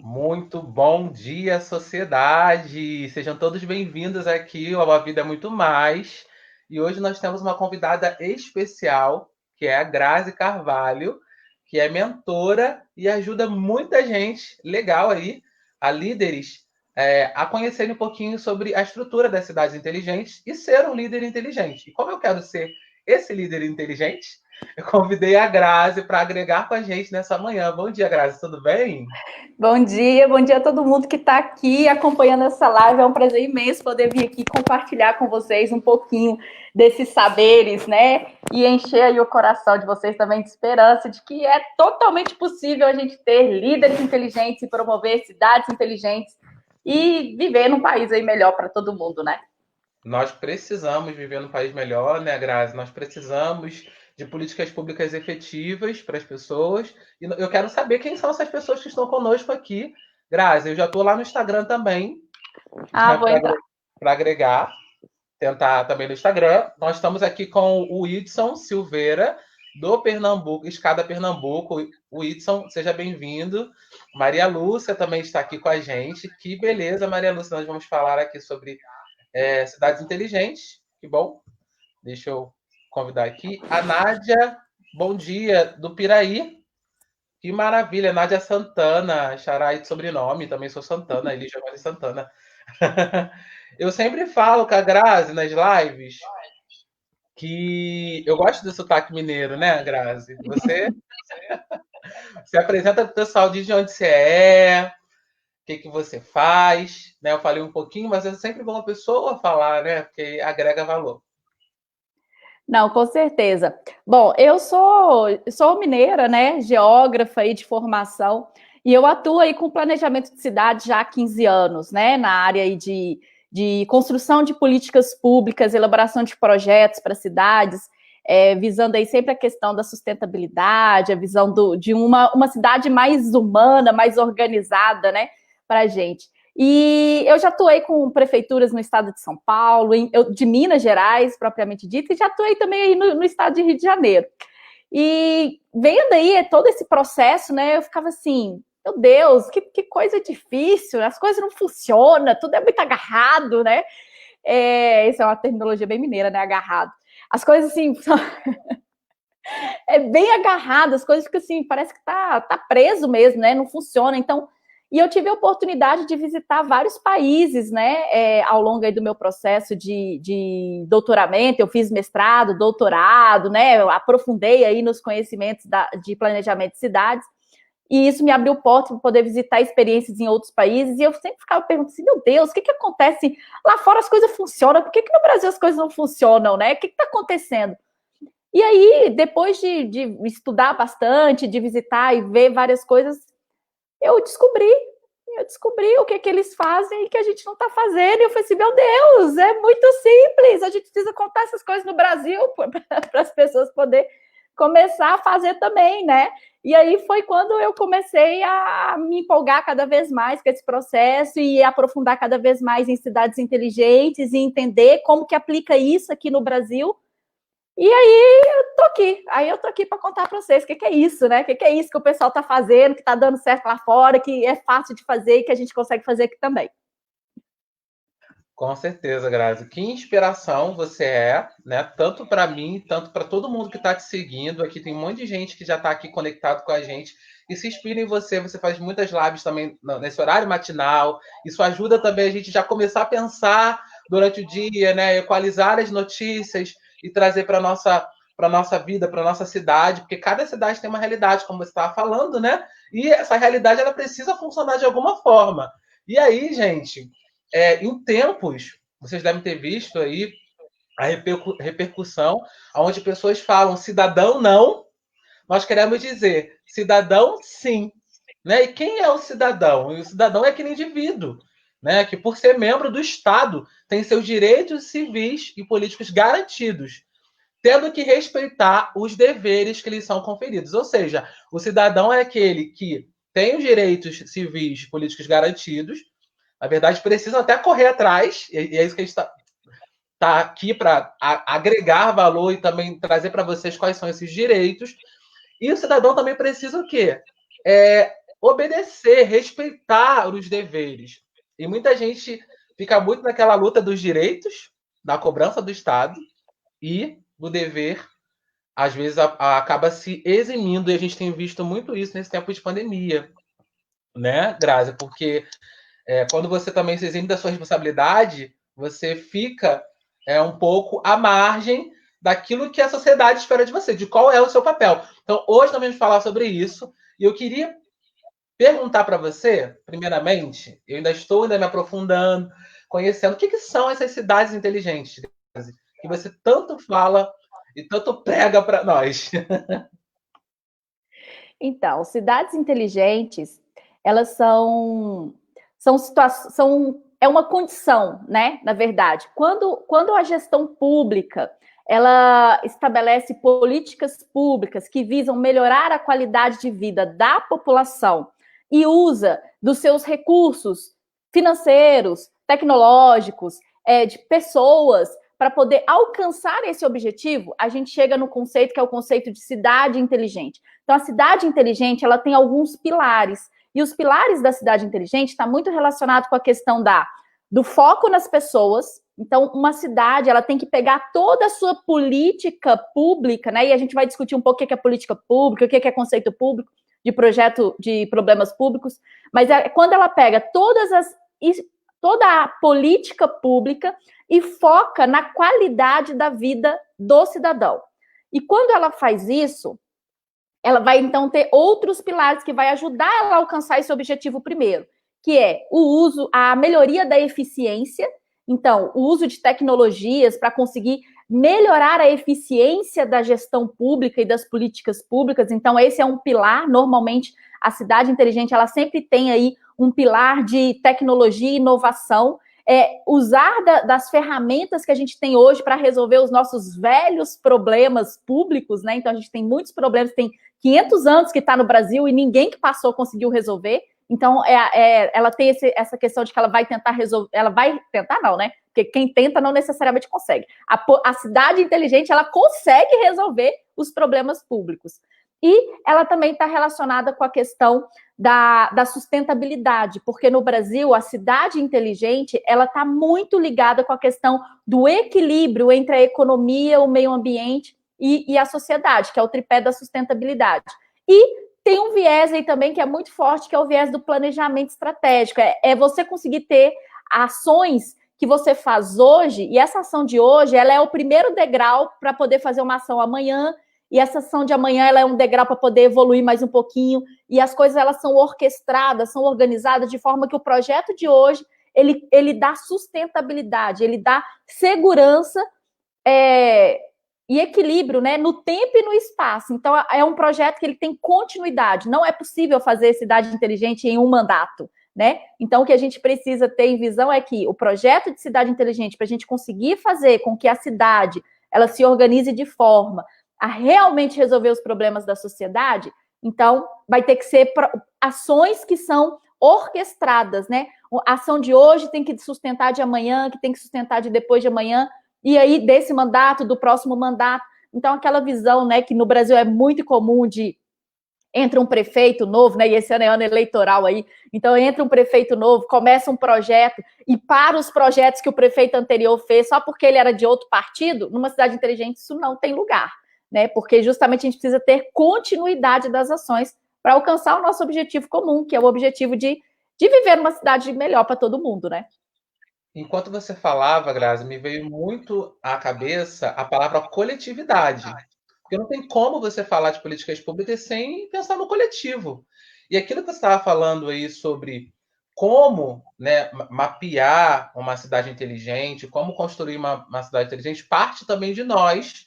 Muito bom dia, sociedade! Sejam todos bem-vindos aqui ao A Vida é Muito Mais. E hoje nós temos uma convidada especial, que é a Grazi Carvalho, que é mentora e ajuda muita gente legal aí, a líderes, a conhecerem um pouquinho sobre a estrutura das cidades inteligentes e ser um líder inteligente. E como eu quero ser esse líder inteligente, eu convidei a Grazi para agregar com a gente nessa manhã. Bom dia, Grazi, tudo bem? Bom dia a todo mundo que está aqui acompanhando essa live. É um prazer imenso poder vir aqui compartilhar com vocês um pouquinho desses saberes, né? E encher aí o coração de vocês também de esperança de que é totalmente possível a gente ter líderes inteligentes e promover cidades inteligentes e viver num país aí melhor para todo mundo, né? Nós precisamos viver num país melhor, né, Grazi? Nós precisamos de políticas públicas efetivas para as pessoas. E eu quero saber quem são essas pessoas que estão conosco aqui. Grazi, eu já estou lá no Instagram também, Vou entrar. para agregar, tentar também no Instagram. Nós estamos aqui com o Whitson Silveira, do Pernambuco, Escada Pernambuco. O Whitson, seja bem-vindo. Maria Lúcia também está aqui com a gente. Que beleza, Maria Lúcia, nós vamos falar aqui sobre cidades inteligentes. Que bom. Deixa eu convidar aqui. A Nádia, bom dia, do Piraí. Que maravilha, Nádia Santana, xará de sobrenome, também sou Santana, Elija Maria Santana. Eu sempre falo com a Grazi nas lives que eu gosto do sotaque mineiro, né, Grazi? Você se apresenta para o pessoal, diz de onde você é, o que você faz, né? Eu falei um pouquinho, mas é sempre bom a pessoa falar, né? Porque agrega valor. Não, com certeza. Bom, eu sou mineira, né? Geógrafa aí de formação, e eu atuo aí com planejamento de cidade já há 15 anos, né? Na área aí de construção de políticas públicas, elaboração de projetos para cidades, visando aí sempre a questão da sustentabilidade, a visão de uma cidade mais humana, mais organizada, né? Para a gente. E eu já atuei com prefeituras no estado de São Paulo, de Minas Gerais, propriamente dito, e já atuei também aí no estado de Rio de Janeiro. E vendo aí todo esse processo, né, eu ficava assim, meu Deus, que coisa difícil, as coisas não funcionam, tudo é muito agarrado, né? Isso é uma terminologia bem mineira, né? Agarrado. As coisas assim, bem agarrado, as coisas ficam assim, parece que tá preso mesmo, né? Não funciona. Então, e eu tive a oportunidade de visitar vários países, né, ao longo aí do meu processo de doutoramento. Eu fiz mestrado, doutorado, né, eu aprofundei aí nos conhecimentos de planejamento de cidades, e isso me abriu portas para poder visitar experiências em outros países, e eu sempre ficava perguntando assim, meu Deus, o que acontece? Lá fora as coisas funcionam, por que no Brasil as coisas não funcionam, né? O que está acontecendo? E aí, depois de estudar bastante, de visitar e ver várias coisas, eu descobri o que eles fazem e que a gente não está fazendo. E eu falei assim, meu Deus, é muito simples, a gente precisa contar essas coisas no Brasil para as pessoas poderem começar a fazer também, né? E aí foi quando eu comecei a me empolgar cada vez mais com esse processo e aprofundar cada vez mais em cidades inteligentes e entender como que aplica isso aqui no Brasil. E aí eu tô aqui para contar para vocês o que é isso, né? O que é isso que o pessoal está fazendo, que está dando certo lá fora, que é fácil de fazer e que a gente consegue fazer aqui também. Com certeza, Grazi. Que inspiração você é, né? Tanto para mim, tanto para todo mundo que está te seguindo. Aqui tem um monte de gente que já está aqui conectado com a gente e se inspira em você. Você faz muitas lives também nesse horário matinal. Isso ajuda também a gente já começar a pensar durante o dia, né? Equalizar as notícias e trazer para nossa vida, para nossa cidade, porque cada cidade tem uma realidade, como você estava falando, né? E essa realidade ela precisa funcionar de alguma forma. E aí, gente, em tempos, vocês devem ter visto aí a repercussão, onde pessoas falam cidadão não, nós queremos dizer cidadão sim. Né? E quem é o cidadão? O cidadão é aquele indivíduo, né? Que por ser membro do Estado tem seus direitos civis e políticos garantidos, tendo que respeitar os deveres que lhes são conferidos. Ou seja, o cidadão é aquele que tem os direitos civis e políticos garantidos, na verdade, precisam até correr atrás, e é isso que a gente está aqui para agregar valor e também trazer para vocês quais são esses direitos. E o cidadão também precisa o quê? obedecer, respeitar os deveres. E muita gente fica muito naquela luta dos direitos, da cobrança do Estado e do dever, às vezes acaba se eximindo, e a gente tem visto muito isso nesse tempo de pandemia, né, Grazi? Porque quando você também se exime da sua responsabilidade, você fica um pouco à margem daquilo que a sociedade espera de você, de qual é o seu papel. Então, hoje nós vamos falar sobre isso, e eu queria perguntar para você, primeiramente, eu ainda estou me aprofundando, conhecendo o que são essas cidades inteligentes, que você tanto fala e tanto prega para nós. Então, cidades inteligentes, elas são situações, é uma condição, né? Na verdade, quando a gestão pública ela estabelece políticas públicas que visam melhorar a qualidade de vida da população e usa dos seus recursos financeiros, tecnológicos, de pessoas para poder alcançar esse objetivo, a gente chega no conceito que é o conceito de cidade inteligente. Então, a cidade inteligente ela tem alguns pilares. E os pilares da cidade inteligente está muito relacionado com a questão do foco nas pessoas. Então, uma cidade ela tem que pegar toda a sua política pública, né? E a gente vai discutir um pouco o que é política pública, o que é conceito público, de projeto de problemas públicos. Mas quando ela pega toda a política pública e foca na qualidade da vida do cidadão. E quando ela faz isso, ela vai então ter outros pilares que vai ajudar ela a alcançar esse objetivo primeiro, que é a melhoria da eficiência, então, o uso de tecnologias para conseguir melhorar a eficiência da gestão pública e das políticas públicas. Então, esse é um pilar. Normalmente, a cidade inteligente, ela sempre tem aí um pilar de tecnologia e inovação, usar das ferramentas que a gente tem hoje para resolver os nossos velhos problemas públicos, né? Então, a gente tem muitos problemas, tem 500 anos que está no Brasil e ninguém que passou conseguiu resolver. Então, ela tem essa questão de que ela vai tentar resolver. Ela vai tentar, não, né? Porque quem tenta não necessariamente consegue. A cidade inteligente, ela consegue resolver os problemas públicos. E ela também está relacionada com a questão da sustentabilidade, porque no Brasil, a cidade inteligente, ela está muito ligada com a questão do equilíbrio entre a economia, o meio ambiente e a sociedade, que é o tripé da sustentabilidade. E tem um viés aí também que é muito forte, que é o viés do planejamento estratégico. É você conseguir ter ações que você faz hoje, e essa ação de hoje, ela é o primeiro degrau para poder fazer uma ação amanhã, e essa ação de amanhã ela é um degrau para poder evoluir mais um pouquinho, e as coisas elas são orquestradas, são organizadas de forma que o projeto de hoje, ele dá sustentabilidade, ele dá segurança e equilíbrio, né, no tempo e no espaço. Então, é um projeto que ele tem continuidade. Não é possível fazer cidade inteligente em um mandato, né? Então, o que a gente precisa ter em visão é que o projeto de cidade inteligente, para a gente conseguir fazer com que a cidade ela se organize de forma a realmente resolver os problemas da sociedade, então, vai ter que ser ações que são orquestradas, né? A ação de hoje tem que sustentar de amanhã, que tem que sustentar de depois de amanhã, e aí desse mandato, do próximo mandato. Então, aquela visão, né, que no Brasil é muito comum de entra um prefeito novo, né, e esse ano é ano eleitoral aí, então entra um prefeito novo, começa um projeto, e para os projetos que o prefeito anterior fez, só porque ele era de outro partido, numa cidade inteligente isso não tem lugar, né, porque justamente a gente precisa ter continuidade das ações para alcançar o nosso objetivo comum, que é o objetivo de viver numa cidade melhor para todo mundo, né? Enquanto você falava, Grazi, me veio muito à cabeça a palavra coletividade. Porque não tem como você falar de políticas públicas sem pensar no coletivo. E aquilo que você estava falando aí sobre como, né, mapear uma cidade inteligente, como construir uma cidade inteligente, parte também de nós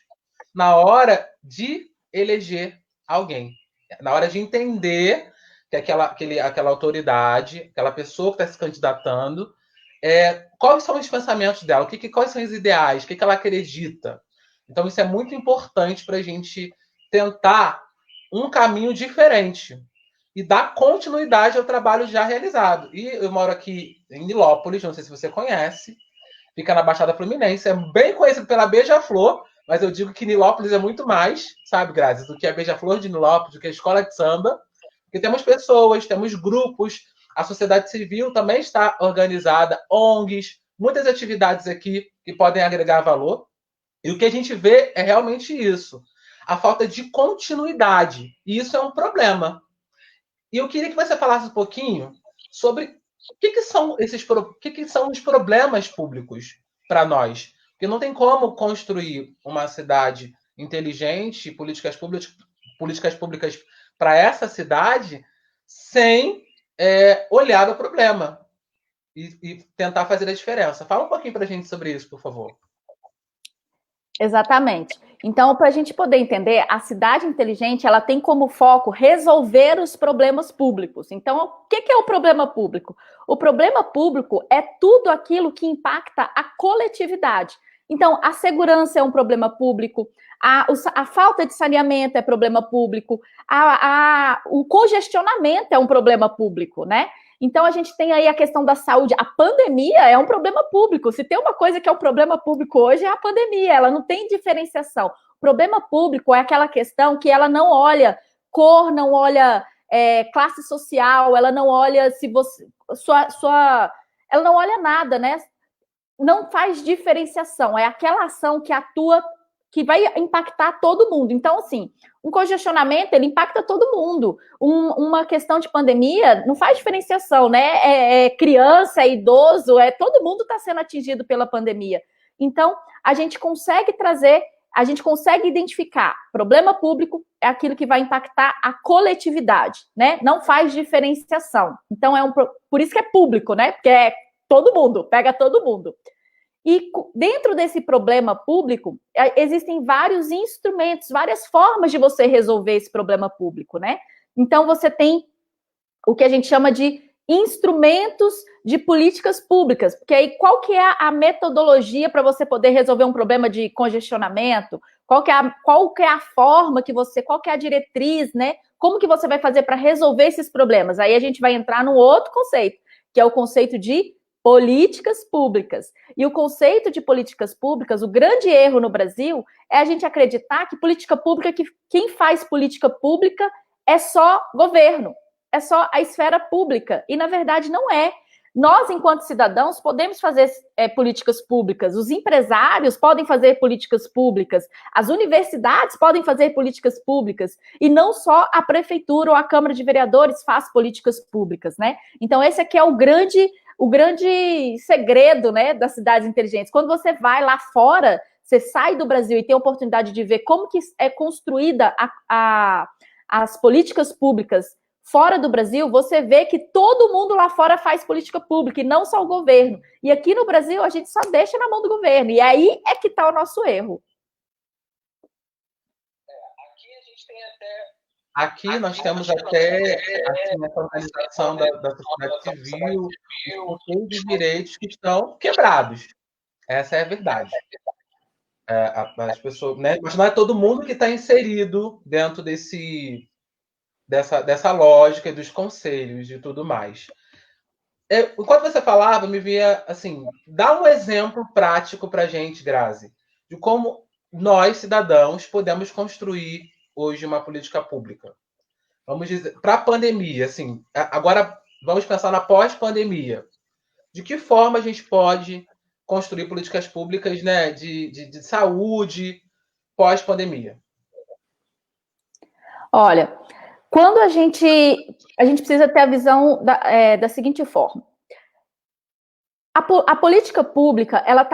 na hora de eleger alguém. Na hora de entender que aquela autoridade, aquela pessoa que está se candidatando, quais são os pensamentos dela, quais são os ideais, o que ela acredita. Então, isso é muito importante para a gente tentar um caminho diferente e dar continuidade ao trabalho já realizado. E eu moro aqui em Nilópolis, não sei se você conhece, fica na Baixada Fluminense, é bem conhecido pela Beija-Flor, mas eu digo que Nilópolis é muito mais, sabe, Grazi, do que a Beija-Flor de Nilópolis, do que a escola de samba, Porque temos pessoas, temos grupos, a sociedade civil também está organizada, ONGs, muitas atividades aqui que podem agregar valor. E o que a gente vê é realmente isso, a falta de continuidade. E isso é um problema. E eu queria que você falasse um pouquinho sobre que são que são os problemas públicos para nós. Porque não tem como construir uma cidade inteligente, políticas públicas para essa cidade, sem olhar o problema e tentar fazer a diferença. Fala um pouquinho para a gente sobre isso, por favor. Exatamente. Então, para a gente poder entender, a cidade inteligente, ela tem como foco resolver os problemas públicos. Então, o que é o problema público? O problema público é tudo aquilo que impacta a coletividade. Então, a segurança é um problema público, a falta de saneamento é problema público, o congestionamento é um problema público, né? Então, a gente tem aí a questão da saúde. A pandemia é um problema público. Se tem uma coisa que é um problema público hoje, é a pandemia. Ela não tem diferenciação. O problema público é aquela questão que ela não olha cor, não olha classe social, ela não olha se você... ela não olha nada, né? Não faz diferenciação. É aquela ação que atua, que vai impactar todo mundo. Então, assim, um congestionamento, ele impacta todo mundo. Uma questão de pandemia não faz diferenciação, né? Criança, idoso, todo mundo está sendo atingido pela pandemia. Então, a gente consegue identificar problema público é aquilo que vai impactar a coletividade, né? Não faz diferenciação. Então, por isso que é público, né? Porque é todo mundo, pega todo mundo. E dentro desse problema público, existem vários instrumentos, várias formas de você resolver esse problema público, né? Então, você tem o que a gente chama de instrumentos de políticas públicas, porque aí qual que é a metodologia para você poder resolver um problema de congestionamento? Qual que é a forma que você, qual que é a diretriz, né? Como que você vai fazer para resolver esses problemas? Aí a gente vai entrar num outro conceito, que é o conceito de políticas públicas. E o conceito de políticas públicas, o grande erro no Brasil é a gente acreditar que política pública, que quem faz política pública é só governo, é só a esfera pública. E, na verdade, não é. Nós, enquanto cidadãos, podemos fazer políticas públicas, os empresários podem fazer políticas públicas, as universidades podem fazer políticas públicas, e não só a prefeitura ou a Câmara de Vereadores faz políticas públicas, né? Então, esse aqui é o grande segredo, né, das cidades inteligentes. Quando você vai lá fora, você sai do Brasil e tem a oportunidade de ver como que é construída as políticas públicas fora do Brasil, você vê que todo mundo lá fora faz política pública, e não só o governo. E aqui no Brasil, a gente só deixa na mão do governo. E aí é que está o nosso erro. Aqui a gente tem até... Aqui nós temos até assim, essa organização da sociedade civil, os de direitos que estão quebrados. Essa é a verdade. As pessoas, né? Mas não é todo mundo que está inserido dentro dessa lógica dos conselhos e tudo mais. Enquanto você falava, me via assim, dá um exemplo prático para a gente, Grazi, de como nós, cidadãos, podemos construir hoje uma política pública. Vamos dizer, para a pandemia, assim, agora vamos pensar na pós-pandemia. De que forma a gente pode construir políticas públicas, né, de saúde pós-pandemia? Olha, quando a gente precisa ter a visão da seguinte forma. A política pública, ela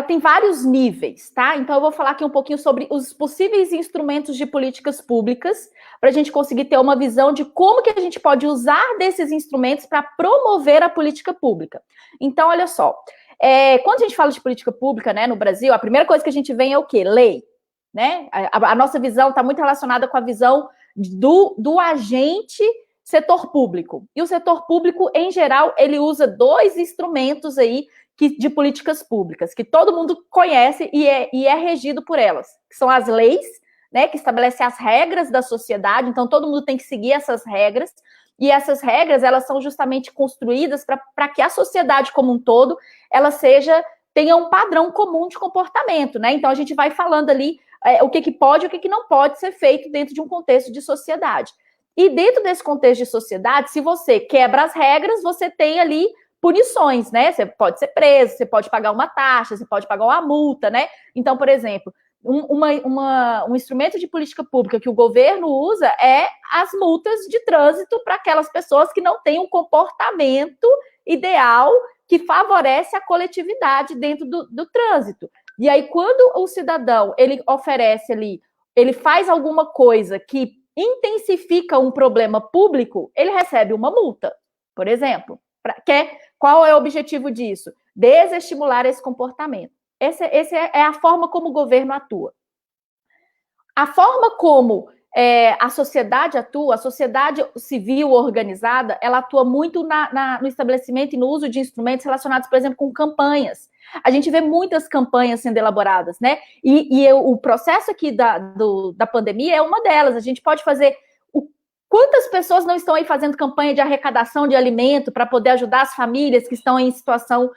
tem vários níveis, tá? Então eu vou falar aqui um pouquinho sobre os possíveis instrumentos de políticas públicas, para a gente conseguir ter uma visão de como que a gente pode usar desses instrumentos para promover a política pública. Então, olha só, quando a gente fala de política pública, né, no Brasil, a primeira coisa que a gente vê é o quê? Lei, né? A nossa visão está muito relacionada com a visão do agente setor público. E o setor público, em geral, ele usa dois instrumentos aí de políticas públicas, que todo mundo conhece e é regido por elas, que são as leis, né, que estabelecem as regras da sociedade, então todo mundo tem que seguir essas regras, e essas regras, elas são justamente construídas para que a sociedade como um todo, ela tenha um padrão comum de comportamento, né? Então a gente vai falando ali o que pode e o que não pode ser feito dentro de um contexto de sociedade. E dentro desse contexto de sociedade, se você quebra as regras, você tem ali punições, né? Você pode ser preso, você pode pagar uma taxa, você pode pagar uma multa, né? Então, por exemplo, um instrumento de política pública que o governo usa é as multas de trânsito para aquelas pessoas que não têm um comportamento ideal que favorece a coletividade dentro do trânsito. E aí, quando o cidadão ele oferece ali, ele faz alguma coisa que intensifica um problema público, ele recebe uma multa, por exemplo. Qual é o objetivo disso? Desestimular esse comportamento. Essa é a forma como o governo atua. A forma como a sociedade atua, a sociedade civil organizada, ela atua muito no estabelecimento e no uso de instrumentos relacionados, por exemplo, com campanhas. A gente vê muitas campanhas sendo elaboradas, né? E o processo aqui da pandemia é uma delas. A gente pode fazer... Quantas pessoas não estão aí fazendo campanha de arrecadação de alimento para poder ajudar as famílias que estão em situação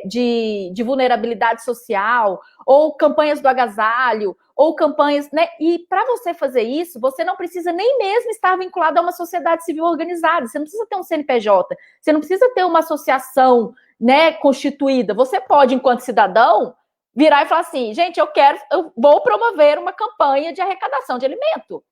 de vulnerabilidade social, ou campanhas do agasalho, ou campanhas, né? E para você fazer isso, você não precisa nem mesmo estar vinculado a uma sociedade civil organizada, você não precisa ter um CNPJ, você não precisa ter uma associação, né, constituída. Você pode, enquanto cidadão, virar e falar assim, gente, eu vou promover uma campanha de arrecadação de alimento.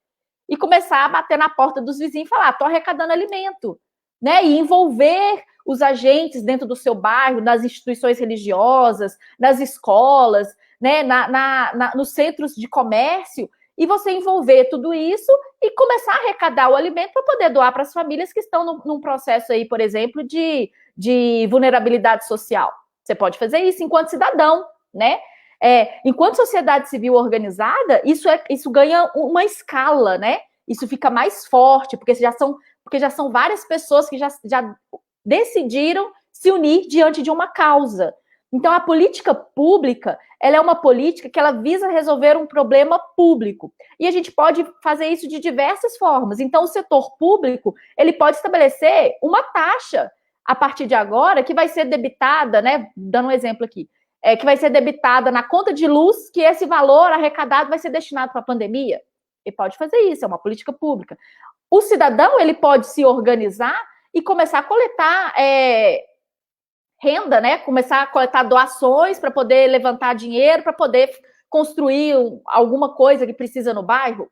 E começar a bater na porta dos vizinhos e falar, estou arrecadando alimento, né? E envolver os agentes dentro do seu bairro, nas instituições religiosas, nas escolas, né? Nos centros de comércio, e você envolver tudo isso e começar a arrecadar o alimento para poder doar para as famílias que estão num processo aí, por exemplo, de vulnerabilidade social. Você pode fazer isso enquanto cidadão, né? Enquanto sociedade civil organizada, isso ganha uma escala, né? Isso fica mais forte, porque já são várias pessoas que já decidiram se unir diante de uma causa. Então, a política pública, ela é uma política que ela visa resolver um problema público. E a gente pode fazer isso de diversas formas. Então, o setor público, ele pode estabelecer uma taxa, a partir de agora, que vai ser debitada, né? Dando um exemplo aqui, que vai ser debitada na conta de luz, que esse valor arrecadado vai ser destinado para a pandemia. Ele pode fazer isso, é uma política pública. O cidadão, ele pode se organizar e começar a coletar renda, né? Começar a coletar doações para poder levantar dinheiro, para poder construir alguma coisa que precisa no bairro.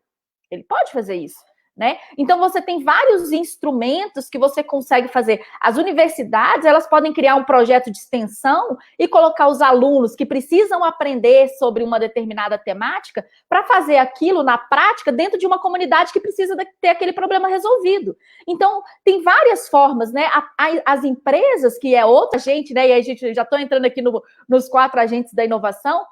Ele pode fazer isso, né? Então, você tem vários instrumentos que você consegue fazer. As universidades, elas podem criar um projeto de extensão e colocar os alunos que precisam aprender sobre uma determinada temática para fazer aquilo na prática dentro de uma comunidade que precisa ter aquele problema resolvido. Então, tem várias formas, né? As empresas, que é outra gente, né? E a gente já estou entrando aqui nos 4 agentes da inovação.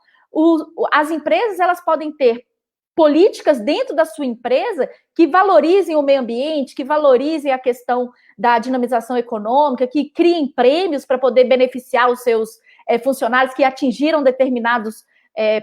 As empresas, elas podem ter políticas dentro da sua empresa que valorizem o meio ambiente, que valorizem a questão da dinamização econômica, que criem prêmios para poder beneficiar os seus funcionários que atingiram determinados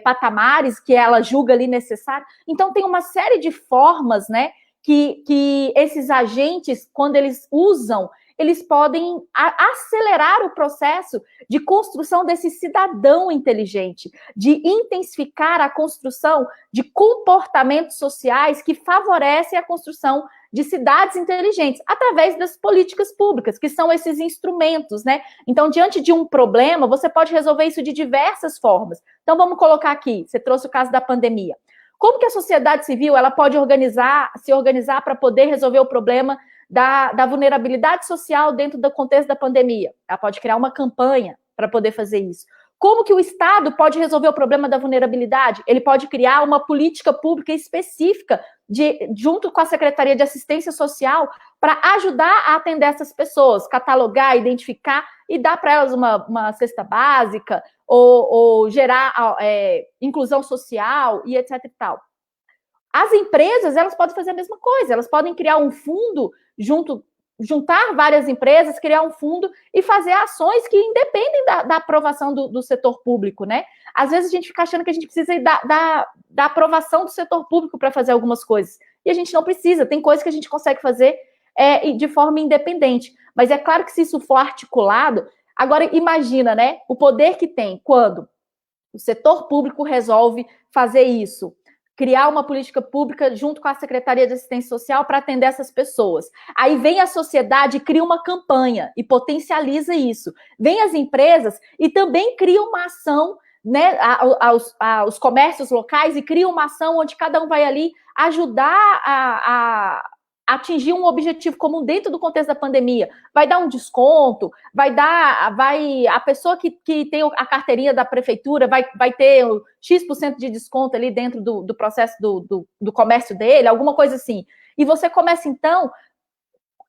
patamares que ela julga ali necessário. Então, tem uma série de formas, né, que esses agentes, quando eles usam, eles podem acelerar o processo de construção desse cidadão inteligente, de intensificar a construção de comportamentos sociais que favorecem a construção de cidades inteligentes, através das políticas públicas, que são esses instrumentos, né? Então, diante de um problema, você pode resolver isso de diversas formas. Então, vamos colocar aqui, você trouxe o caso da pandemia. Como que a sociedade civil ela pode se organizar para poder resolver o problema da vulnerabilidade social dentro do contexto da pandemia? Ela pode criar uma campanha para poder fazer isso. Como que o Estado pode resolver o problema da vulnerabilidade? Ele pode criar uma política pública específica junto com a Secretaria de Assistência Social para ajudar a atender essas pessoas, catalogar, identificar e dar para elas uma cesta básica ou gerar inclusão social e etc e tal. As empresas, elas podem fazer a mesma coisa, elas podem criar um fundo, juntar várias empresas, criar um fundo e fazer ações que independem da aprovação do setor público, né? Às vezes a gente fica achando que a gente precisa da aprovação do setor público para fazer algumas coisas, e a gente não precisa, tem coisas que a gente consegue fazer de forma independente, mas é claro que se isso for articulado, agora imagina, né, o poder que tem quando o setor público resolve fazer isso criar uma política pública junto com a Secretaria de Assistência Social para atender essas pessoas. Aí vem a sociedade e cria uma campanha e potencializa isso. Vem as empresas e também cria uma ação, né, aos comércios locais e cria uma ação onde cada um vai ali ajudar a atingir um objetivo comum dentro do contexto da pandemia. Vai dar um desconto, a pessoa que tem a carteirinha da prefeitura vai ter X% de desconto ali dentro do processo do comércio dele, alguma coisa assim. E você começa, então,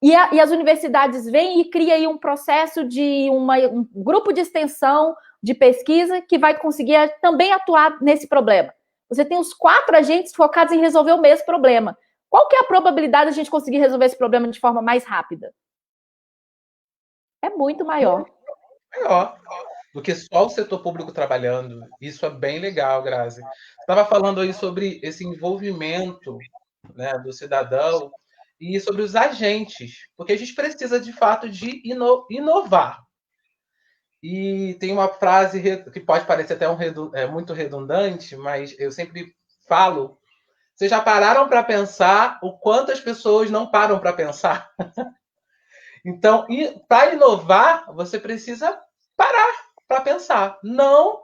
e as universidades vêm e cria aí um processo de um grupo de extensão, de pesquisa, que vai conseguir também atuar nesse problema. Você tem os 4 agentes focados em resolver o mesmo problema. Qual que é a probabilidade de a gente conseguir resolver esse problema de forma mais rápida? É muito maior. Maior do que só o setor público trabalhando. Isso é bem legal, Grazi. Você estava falando aí sobre esse envolvimento, né, do cidadão e sobre os agentes, porque a gente precisa, de fato, de inovar. E tem uma frase que pode parecer até muito redundante, mas eu sempre falo. Vocês já pararam para pensar o quanto as pessoas não param para pensar? Então, para inovar, você precisa parar para pensar. Não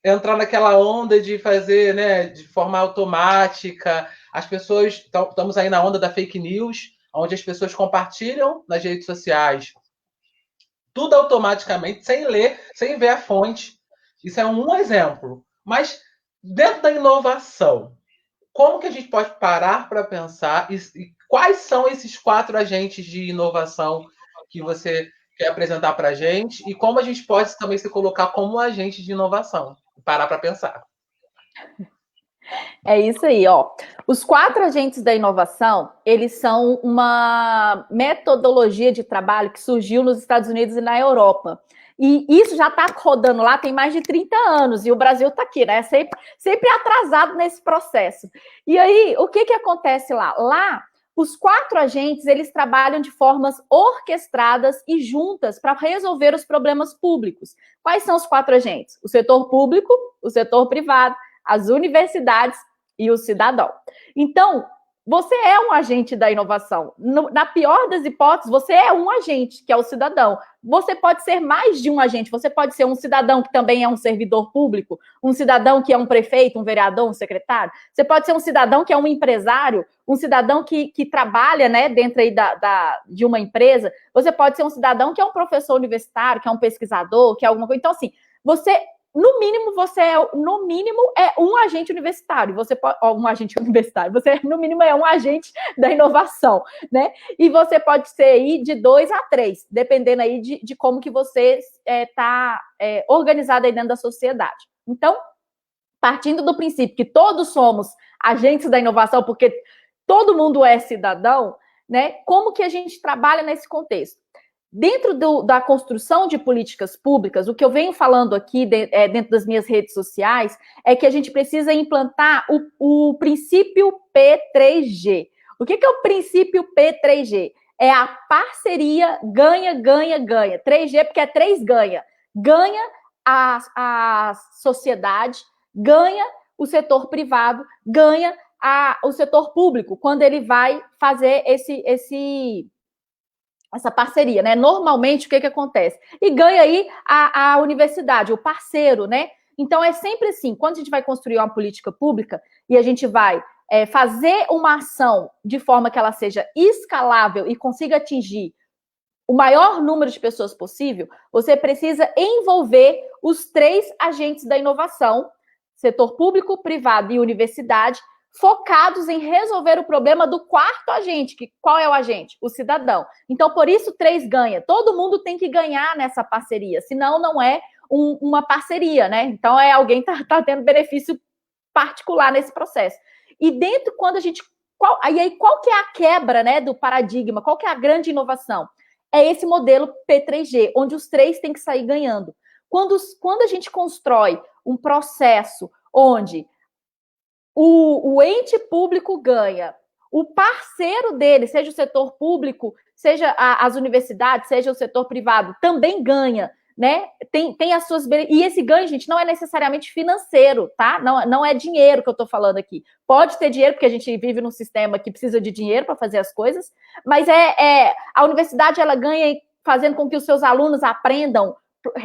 entrar naquela onda de fazer, né, de forma automática. As pessoas, estamos aí na onda da fake news, onde as pessoas compartilham nas redes sociais tudo automaticamente, sem ler, sem ver a fonte. Isso é um exemplo. Mas dentro da inovação, como que a gente pode parar para pensar e quais são esses 4 agentes de inovação que você quer apresentar para a gente e como a gente pode também se colocar como agente de inovação? Parar para pensar. É isso aí, ó. Os 4 agentes da inovação, eles são uma metodologia de trabalho que surgiu nos Estados Unidos e na Europa. E isso já está rodando lá tem mais de 30 anos, e o Brasil está aqui, né? Sempre atrasado nesse processo. E aí, o que acontece lá? Lá, os 4 agentes, eles trabalham de formas orquestradas e juntas para resolver os problemas públicos. Quais são os 4 agentes? O setor público, o setor privado, as universidades e o cidadão. Então, você é um agente da inovação. Na pior das hipóteses, você é um agente, que é o cidadão. Você pode ser mais de um agente. Você pode ser um cidadão que também é um servidor público, um cidadão que é um prefeito, um vereador, um secretário. Você pode ser um cidadão que é um empresário, um cidadão que trabalha, né, dentro aí de uma empresa. Você pode ser um cidadão que é um professor universitário, que é um pesquisador, que é alguma coisa. Então, assim, no mínimo, é um agente universitário. Você pode, um agente universitário. Você, no mínimo, é um agente da inovação, né? E você pode ser aí de 2 a 3, dependendo aí de como que você está organizado aí dentro da sociedade. Então, partindo do princípio que todos somos agentes da inovação, porque todo mundo é cidadão, né? Como que a gente trabalha nesse contexto? Dentro da construção de políticas públicas, o que eu venho falando aqui dentro das minhas redes sociais é que a gente precisa implantar o princípio P3G. O que é o princípio P3G? É a parceria ganha, ganha, ganha. 3G porque é 3 ganha. Ganha a sociedade, ganha o setor privado, ganha o setor público, quando ele vai fazer essa parceria, né? Normalmente, o que acontece? E ganha aí a universidade, o parceiro, né? Então, é sempre assim, quando a gente vai construir uma política pública e a gente vai fazer uma ação de forma que ela seja escalável e consiga atingir o maior número de pessoas possível, você precisa envolver os 3 agentes da inovação, setor público, privado e universidade, focados em resolver o problema do 4º agente. Qual é o agente? O cidadão. Então, por isso, 3 ganha. Todo mundo tem que ganhar nessa parceria, senão não é uma parceria, né? Então, alguém tá tendo benefício particular nesse processo. E dentro, quando a gente... Qual que é a quebra, né, do paradigma? Qual que é a grande inovação? É esse modelo P3G, onde os 3 têm que sair ganhando. Quando a gente constrói um processo onde o ente público ganha, o parceiro dele, seja o setor público, seja as universidades, seja o setor privado, também ganha, né? Tem as suas... E esse ganho, gente, não é necessariamente financeiro, tá? Não é dinheiro que eu tô falando aqui. Pode ter dinheiro, porque a gente vive num sistema que precisa de dinheiro para fazer as coisas, mas a universidade, ela ganha fazendo com que os seus alunos aprendam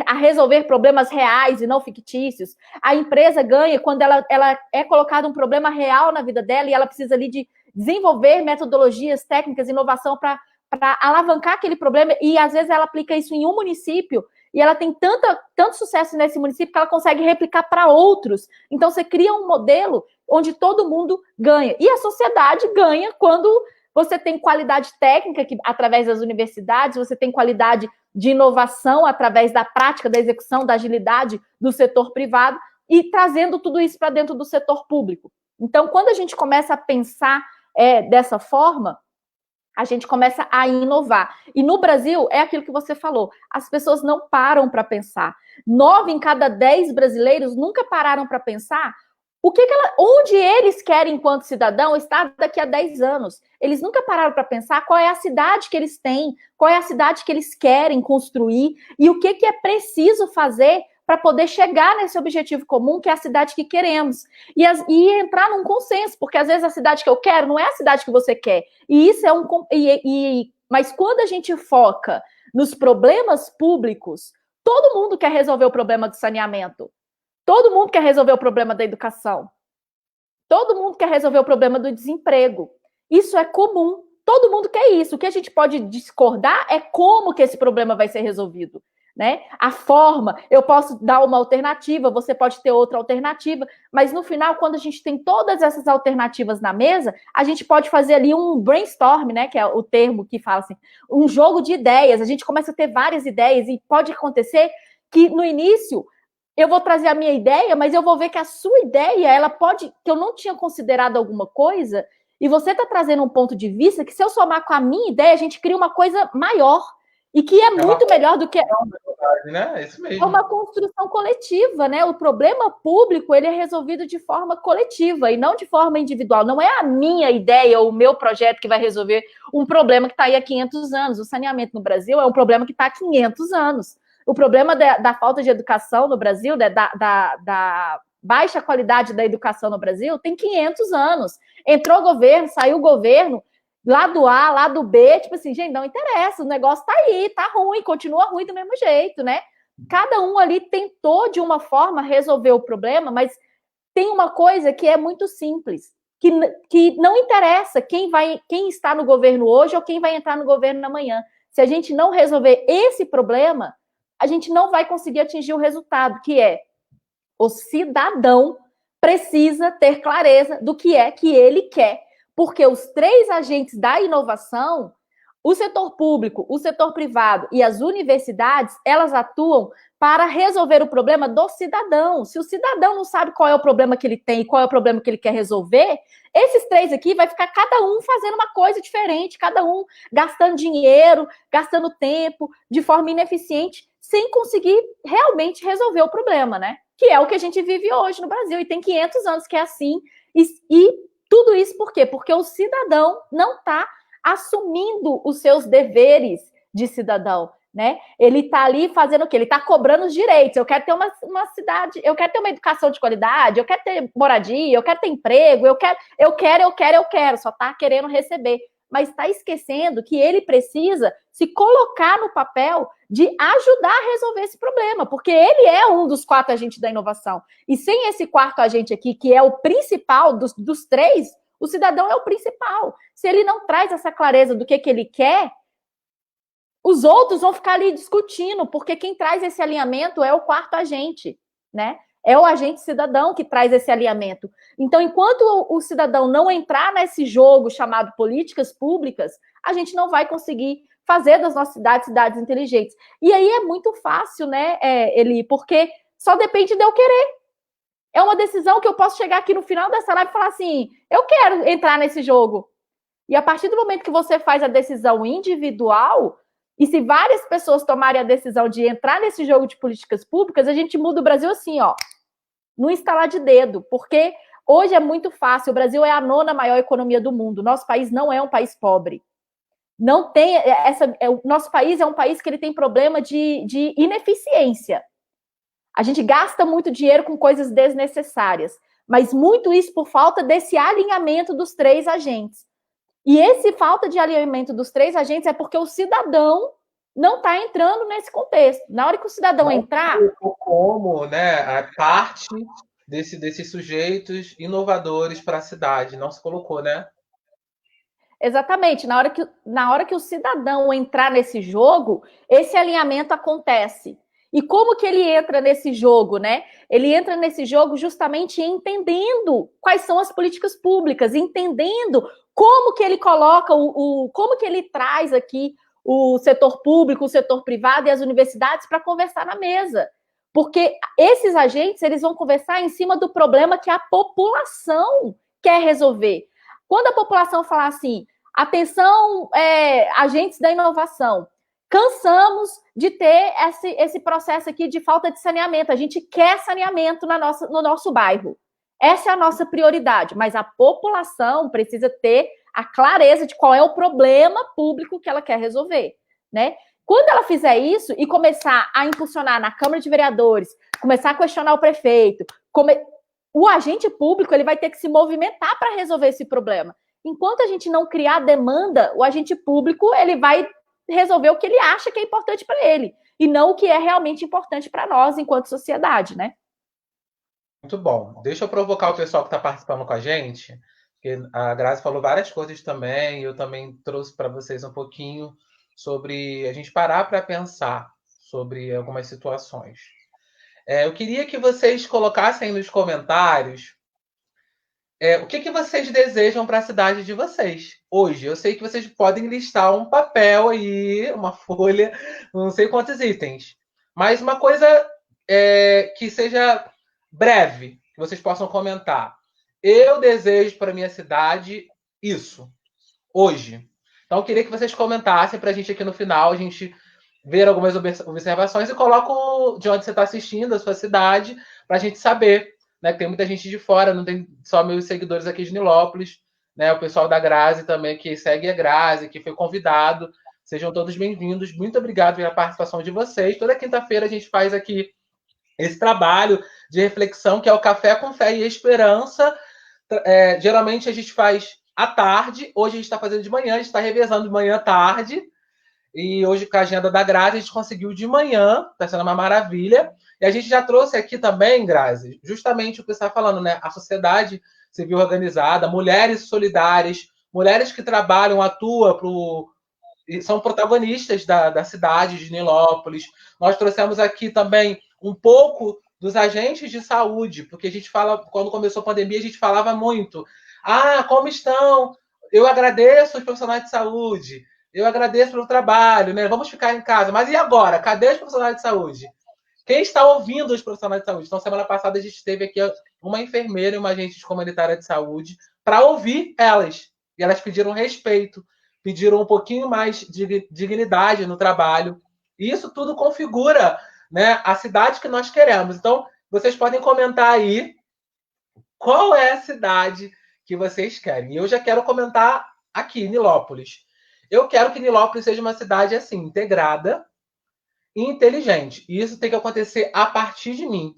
a resolver problemas reais e não fictícios. A empresa ganha quando ela é colocado um problema real na vida dela e ela precisa ali de desenvolver metodologias, técnicas, inovação para alavancar aquele problema, e às vezes ela aplica isso em um município e ela tem tanto sucesso nesse município que ela consegue replicar para outros. Então você cria um modelo onde todo mundo ganha. E a sociedade ganha quando você tem qualidade técnica, que através das universidades, você tem qualidade de inovação através da prática, da execução, da agilidade do setor privado, e trazendo tudo isso para dentro do setor público. Então, quando a gente começa a pensar dessa forma, a gente começa a inovar. E no Brasil, é aquilo que você falou, as pessoas não param para pensar. 9 em cada 10 brasileiros nunca pararam para pensar onde eles querem, enquanto cidadão, estar daqui a 10 anos. Eles nunca pararam para pensar qual é a cidade que eles têm, qual é a cidade que eles querem construir e o que é preciso fazer para poder chegar nesse objetivo comum, que é a cidade que queremos. E entrar num consenso, porque às vezes a cidade que eu quero não é a cidade que você quer. E isso é mas quando a gente foca nos problemas públicos, todo mundo quer resolver o problema do saneamento. Todo mundo quer resolver o problema da educação. Todo mundo quer resolver o problema do desemprego. Isso é comum. Todo mundo quer isso. O que a gente pode discordar é como que esse problema vai ser resolvido, né? A forma, eu posso dar uma alternativa, você pode ter outra alternativa, mas no final, quando a gente tem todas essas alternativas na mesa, a gente pode fazer ali um brainstorm, né? Que é o termo que fala assim, um jogo de ideias. A gente começa a ter várias ideias e pode acontecer que no início eu vou trazer a minha ideia, mas eu vou ver que a sua ideia, ela pode, que eu não tinha considerado alguma coisa, e você está trazendo um ponto de vista que, se eu somar com a minha ideia, a gente cria uma coisa maior, e que é muito melhor do que... Né? É isso mesmo. É uma construção coletiva, né? O problema público, ele é resolvido de forma coletiva, e não de forma individual. Não é a minha ideia ou o meu projeto que vai resolver um problema que está aí há 500 anos. O saneamento no Brasil é um problema que está há 500 anos. O problema da falta de educação no Brasil, da baixa qualidade da educação no Brasil, tem 500 anos. Entrou governo, saiu governo, lado A, lado B, tipo assim, gente, não interessa, o negócio tá aí, tá ruim, continua ruim do mesmo jeito, né? Cada um ali tentou, de uma forma, resolver o problema, mas tem uma coisa que é muito simples, que não interessa quem está no governo hoje ou quem vai entrar no governo amanhã. Se a gente não resolver esse problema, a gente não vai conseguir atingir o resultado, que é o cidadão precisa ter clareza do que é que ele quer, porque os 3 agentes da inovação, o setor público, o setor privado e as universidades, elas atuam para resolver o problema do cidadão. Se o cidadão não sabe qual é o problema que ele tem e qual é o problema que ele quer resolver, esses 3 aqui vai ficar cada um fazendo uma coisa diferente, cada um gastando dinheiro, gastando tempo, de forma ineficiente, sem conseguir realmente resolver o problema, né? Que é o que a gente vive hoje no Brasil, e tem 500 anos que é assim, e tudo isso por quê? Porque o cidadão não está assumindo os seus deveres de cidadão, né? Ele está ali fazendo o quê? Ele está cobrando os direitos. Eu quero ter uma cidade, eu quero ter uma educação de qualidade, eu quero ter moradia, eu quero ter emprego, eu quero, só está querendo receber. Mas está esquecendo que ele precisa se colocar no papel de ajudar a resolver esse problema, porque ele é um dos 4 agentes da inovação. E sem esse 4º agente aqui, que é o principal dos 3, o cidadão é o principal. Se ele não traz essa clareza do que ele quer, os outros vão ficar ali discutindo, porque quem traz esse alinhamento é o 4º agente, né? É o agente cidadão que traz esse alinhamento. Então, enquanto o cidadão não entrar nesse jogo chamado políticas públicas, a gente não vai conseguir fazer das nossas cidades inteligentes. E aí é muito fácil, né, Eli? Porque só depende de eu querer. É uma decisão que eu posso chegar aqui no final dessa live e falar assim, eu quero entrar nesse jogo. E a partir do momento que você faz a decisão individual, e se várias pessoas tomarem a decisão de entrar nesse jogo de políticas públicas, a gente muda o Brasil assim, ó, no instalar de dedo, porque hoje é muito fácil. O Brasil é a 9ª maior economia do mundo. Nosso país não é um país pobre. Não tem o nosso país é um país que ele tem problema de ineficiência. A gente gasta muito dinheiro com coisas desnecessárias, mas muito isso por falta desse alinhamento dos três agentes. E esse falta de alinhamento dos três agentes é porque o cidadão não está entrando nesse contexto. Na hora que o cidadão Não entrar, colocou como, né, a parte desses sujeitos inovadores para a cidade. Não se colocou, né? exatamente, na hora que o cidadão entrar nesse jogo, esse alinhamento acontece. E como que ele entra nesse jogo, né? Ele entra nesse jogo justamente entendendo quais são as políticas públicas, entendendo como que ele coloca como que ele traz aqui o setor público, o setor privado e as universidades para conversar na mesa. Porque esses agentes, eles vão conversar em cima do problema que a população quer resolver. Quando a população falar assim, atenção, agentes da inovação, cansamos de ter esse processo aqui de falta de saneamento. A gente quer saneamento no nosso bairro. Essa é a nossa prioridade, mas a população precisa ter a clareza de qual é o problema público que ela quer resolver, né? Quando ela fizer isso e começar a impulsionar na Câmara de Vereadores, começar a questionar o prefeito, o agente público ele vai ter que se movimentar para resolver esse problema. Enquanto a gente não criar demanda, o agente público ele vai resolver o que ele acha que é importante para ele e não o que é realmente importante para nós enquanto sociedade, né? Muito bom. Deixa eu provocar o pessoal que está participando com a gente, porque a Grazi falou várias coisas também, eu também trouxe para vocês um pouquinho sobre a gente parar para pensar sobre algumas situações. Eu queria que vocês colocassem nos comentários o que vocês desejam para a cidade de vocês hoje. Eu sei que vocês podem listar um papel aí, uma folha, não sei quantos itens, mas uma coisa que seja breve, que vocês possam comentar. Eu desejo para minha cidade isso, hoje. Então, eu queria que vocês comentassem para a gente aqui no final, a gente ver algumas observações e coloco de onde você está assistindo, a sua cidade, para a gente saber, né? Que tem muita gente de fora, não tem só meus seguidores aqui de Nilópolis, né? O pessoal da Grazi também, que segue a Grazi, que foi convidado. Sejam todos bem-vindos. Muito obrigado pela participação de vocês. Toda quinta-feira a gente faz aqui esse trabalho de reflexão, que é o Café com Fé e Esperança. Geralmente a gente faz à tarde, hoje a gente está fazendo de manhã, a gente está revezando de manhã à tarde, e hoje, com a agenda da Grazi, a gente conseguiu de manhã, está sendo uma maravilha. E a gente já trouxe aqui também, Grazi, justamente o que você está falando, né? A sociedade civil organizada, mulheres solidárias, mulheres que trabalham, atuam são protagonistas da cidade de Nilópolis. Nós trouxemos aqui também um pouco dos agentes de saúde, porque a gente fala, quando começou a pandemia, a gente falava muito. Ah, como estão? Eu agradeço os profissionais de saúde, eu agradeço pelo trabalho, né? Vamos ficar em casa. Mas e agora? Cadê os profissionais de saúde? Quem está ouvindo os profissionais de saúde? Então, semana passada a gente teve aqui uma enfermeira e uma agente comunitária de saúde para ouvir elas. E elas pediram respeito, pediram um pouquinho mais de dignidade no trabalho. E isso tudo configura, né, a cidade que nós queremos. Então, vocês podem comentar aí qual é a cidade que vocês querem. E eu já quero comentar aqui, Nilópolis. Eu quero que Nilópolis seja uma cidade assim, integrada e inteligente. E isso tem que acontecer a partir de mim,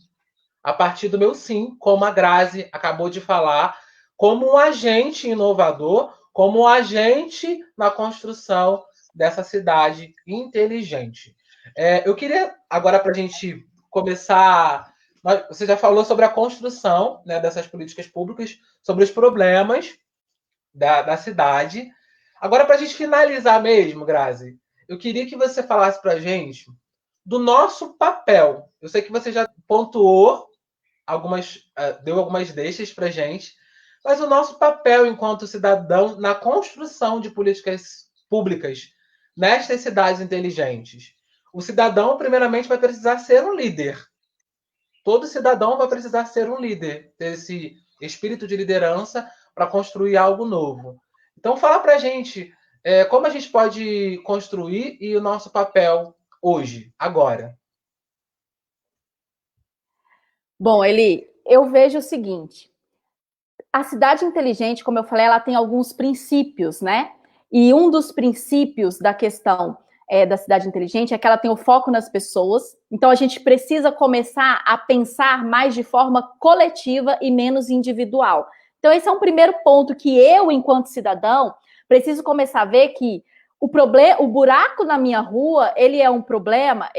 a partir do meu sim, como a Grazi acabou de falar, como um agente inovador, como um agente na construção dessa cidade inteligente. Eu queria, agora, para a gente começar. Você já falou sobre a construção, né, dessas políticas públicas, sobre os problemas da cidade. Agora, para a gente finalizar mesmo, Grazi, eu queria que você falasse para a gente do nosso papel. Eu sei que você já pontuou deu algumas deixas para a gente, mas o nosso papel enquanto cidadão na construção de políticas públicas nestas cidades inteligentes. O cidadão, primeiramente, vai precisar ser um líder. Todo cidadão vai precisar ser um líder, ter esse espírito de liderança para construir algo novo. Então, fala para a gente como a gente pode construir e o nosso papel hoje, agora. Bom, Eli, eu vejo o seguinte: a cidade inteligente, como eu falei, ela tem alguns princípios, né? e um dos princípios da questão da cidade inteligente é que ela tem o foco nas pessoas, então a gente precisa começar a pensar mais de forma coletiva e menos individual. Então esse é um primeiro ponto que eu, enquanto cidadão, preciso começar a ver que o buraco na minha rua, ele é um problema,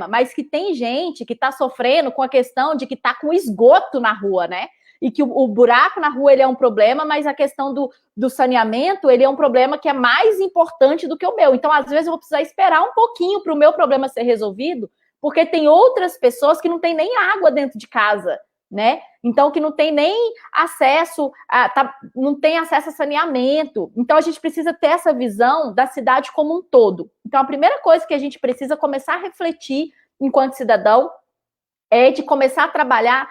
mas que tem gente que está sofrendo com a questão de que está com esgoto na rua, né? E que o buraco na rua ele é um problema, mas a questão do saneamento ele é um problema que é mais importante do que o meu. Então, às vezes, eu vou precisar esperar um pouquinho para o meu problema ser resolvido, porque tem outras pessoas que não têm nem água dentro de casa, né? Então, que não tem nem acesso, não tem acesso a saneamento. Então, a gente precisa ter essa visão da cidade como um todo. Então, a primeira coisa que a gente precisa começar a refletir enquanto cidadão é de começar a trabalhar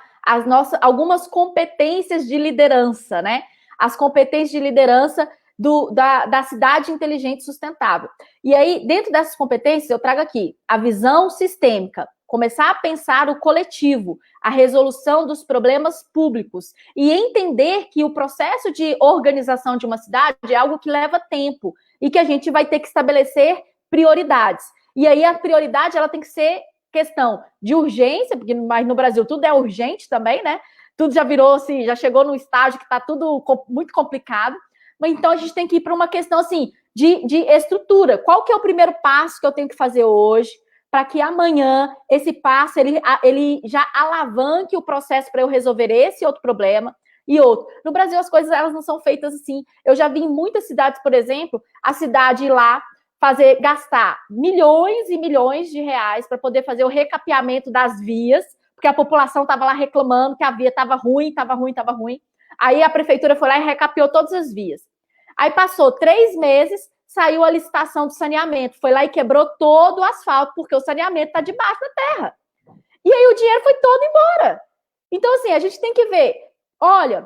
algumas competências de liderança, né? As competências de liderança da cidade inteligente e sustentável. E aí, dentro dessas competências, eu trago aqui a visão sistêmica, começar a pensar o coletivo, a resolução dos problemas públicos e entender que o processo de organização de uma cidade é algo que leva tempo e que a gente vai ter que estabelecer prioridades. E aí a prioridade ela tem que ser questão de urgência, porque mas no Brasil tudo é urgente também, né? Tudo já virou assim, já chegou num estágio que está tudo muito complicado. Mas então a gente tem que ir para uma questão assim de estrutura. Qual que é o primeiro passo que eu tenho que fazer hoje para que amanhã esse passo ele já alavanque o processo para eu resolver esse outro problema e outro. No Brasil as coisas elas não são feitas assim. Eu já vi em muitas cidades, por exemplo, a cidade ir lá gastar milhões e milhões de reais para poder fazer o recapeamento das vias, porque a população estava lá reclamando que a via estava ruim. Aí a prefeitura foi lá e recapeou todas as vias. Aí passou 3 meses, saiu a licitação do saneamento, foi lá e quebrou todo o asfalto, porque o saneamento está debaixo da terra. E aí o dinheiro foi todo embora. Então, assim, a gente tem que ver, olha,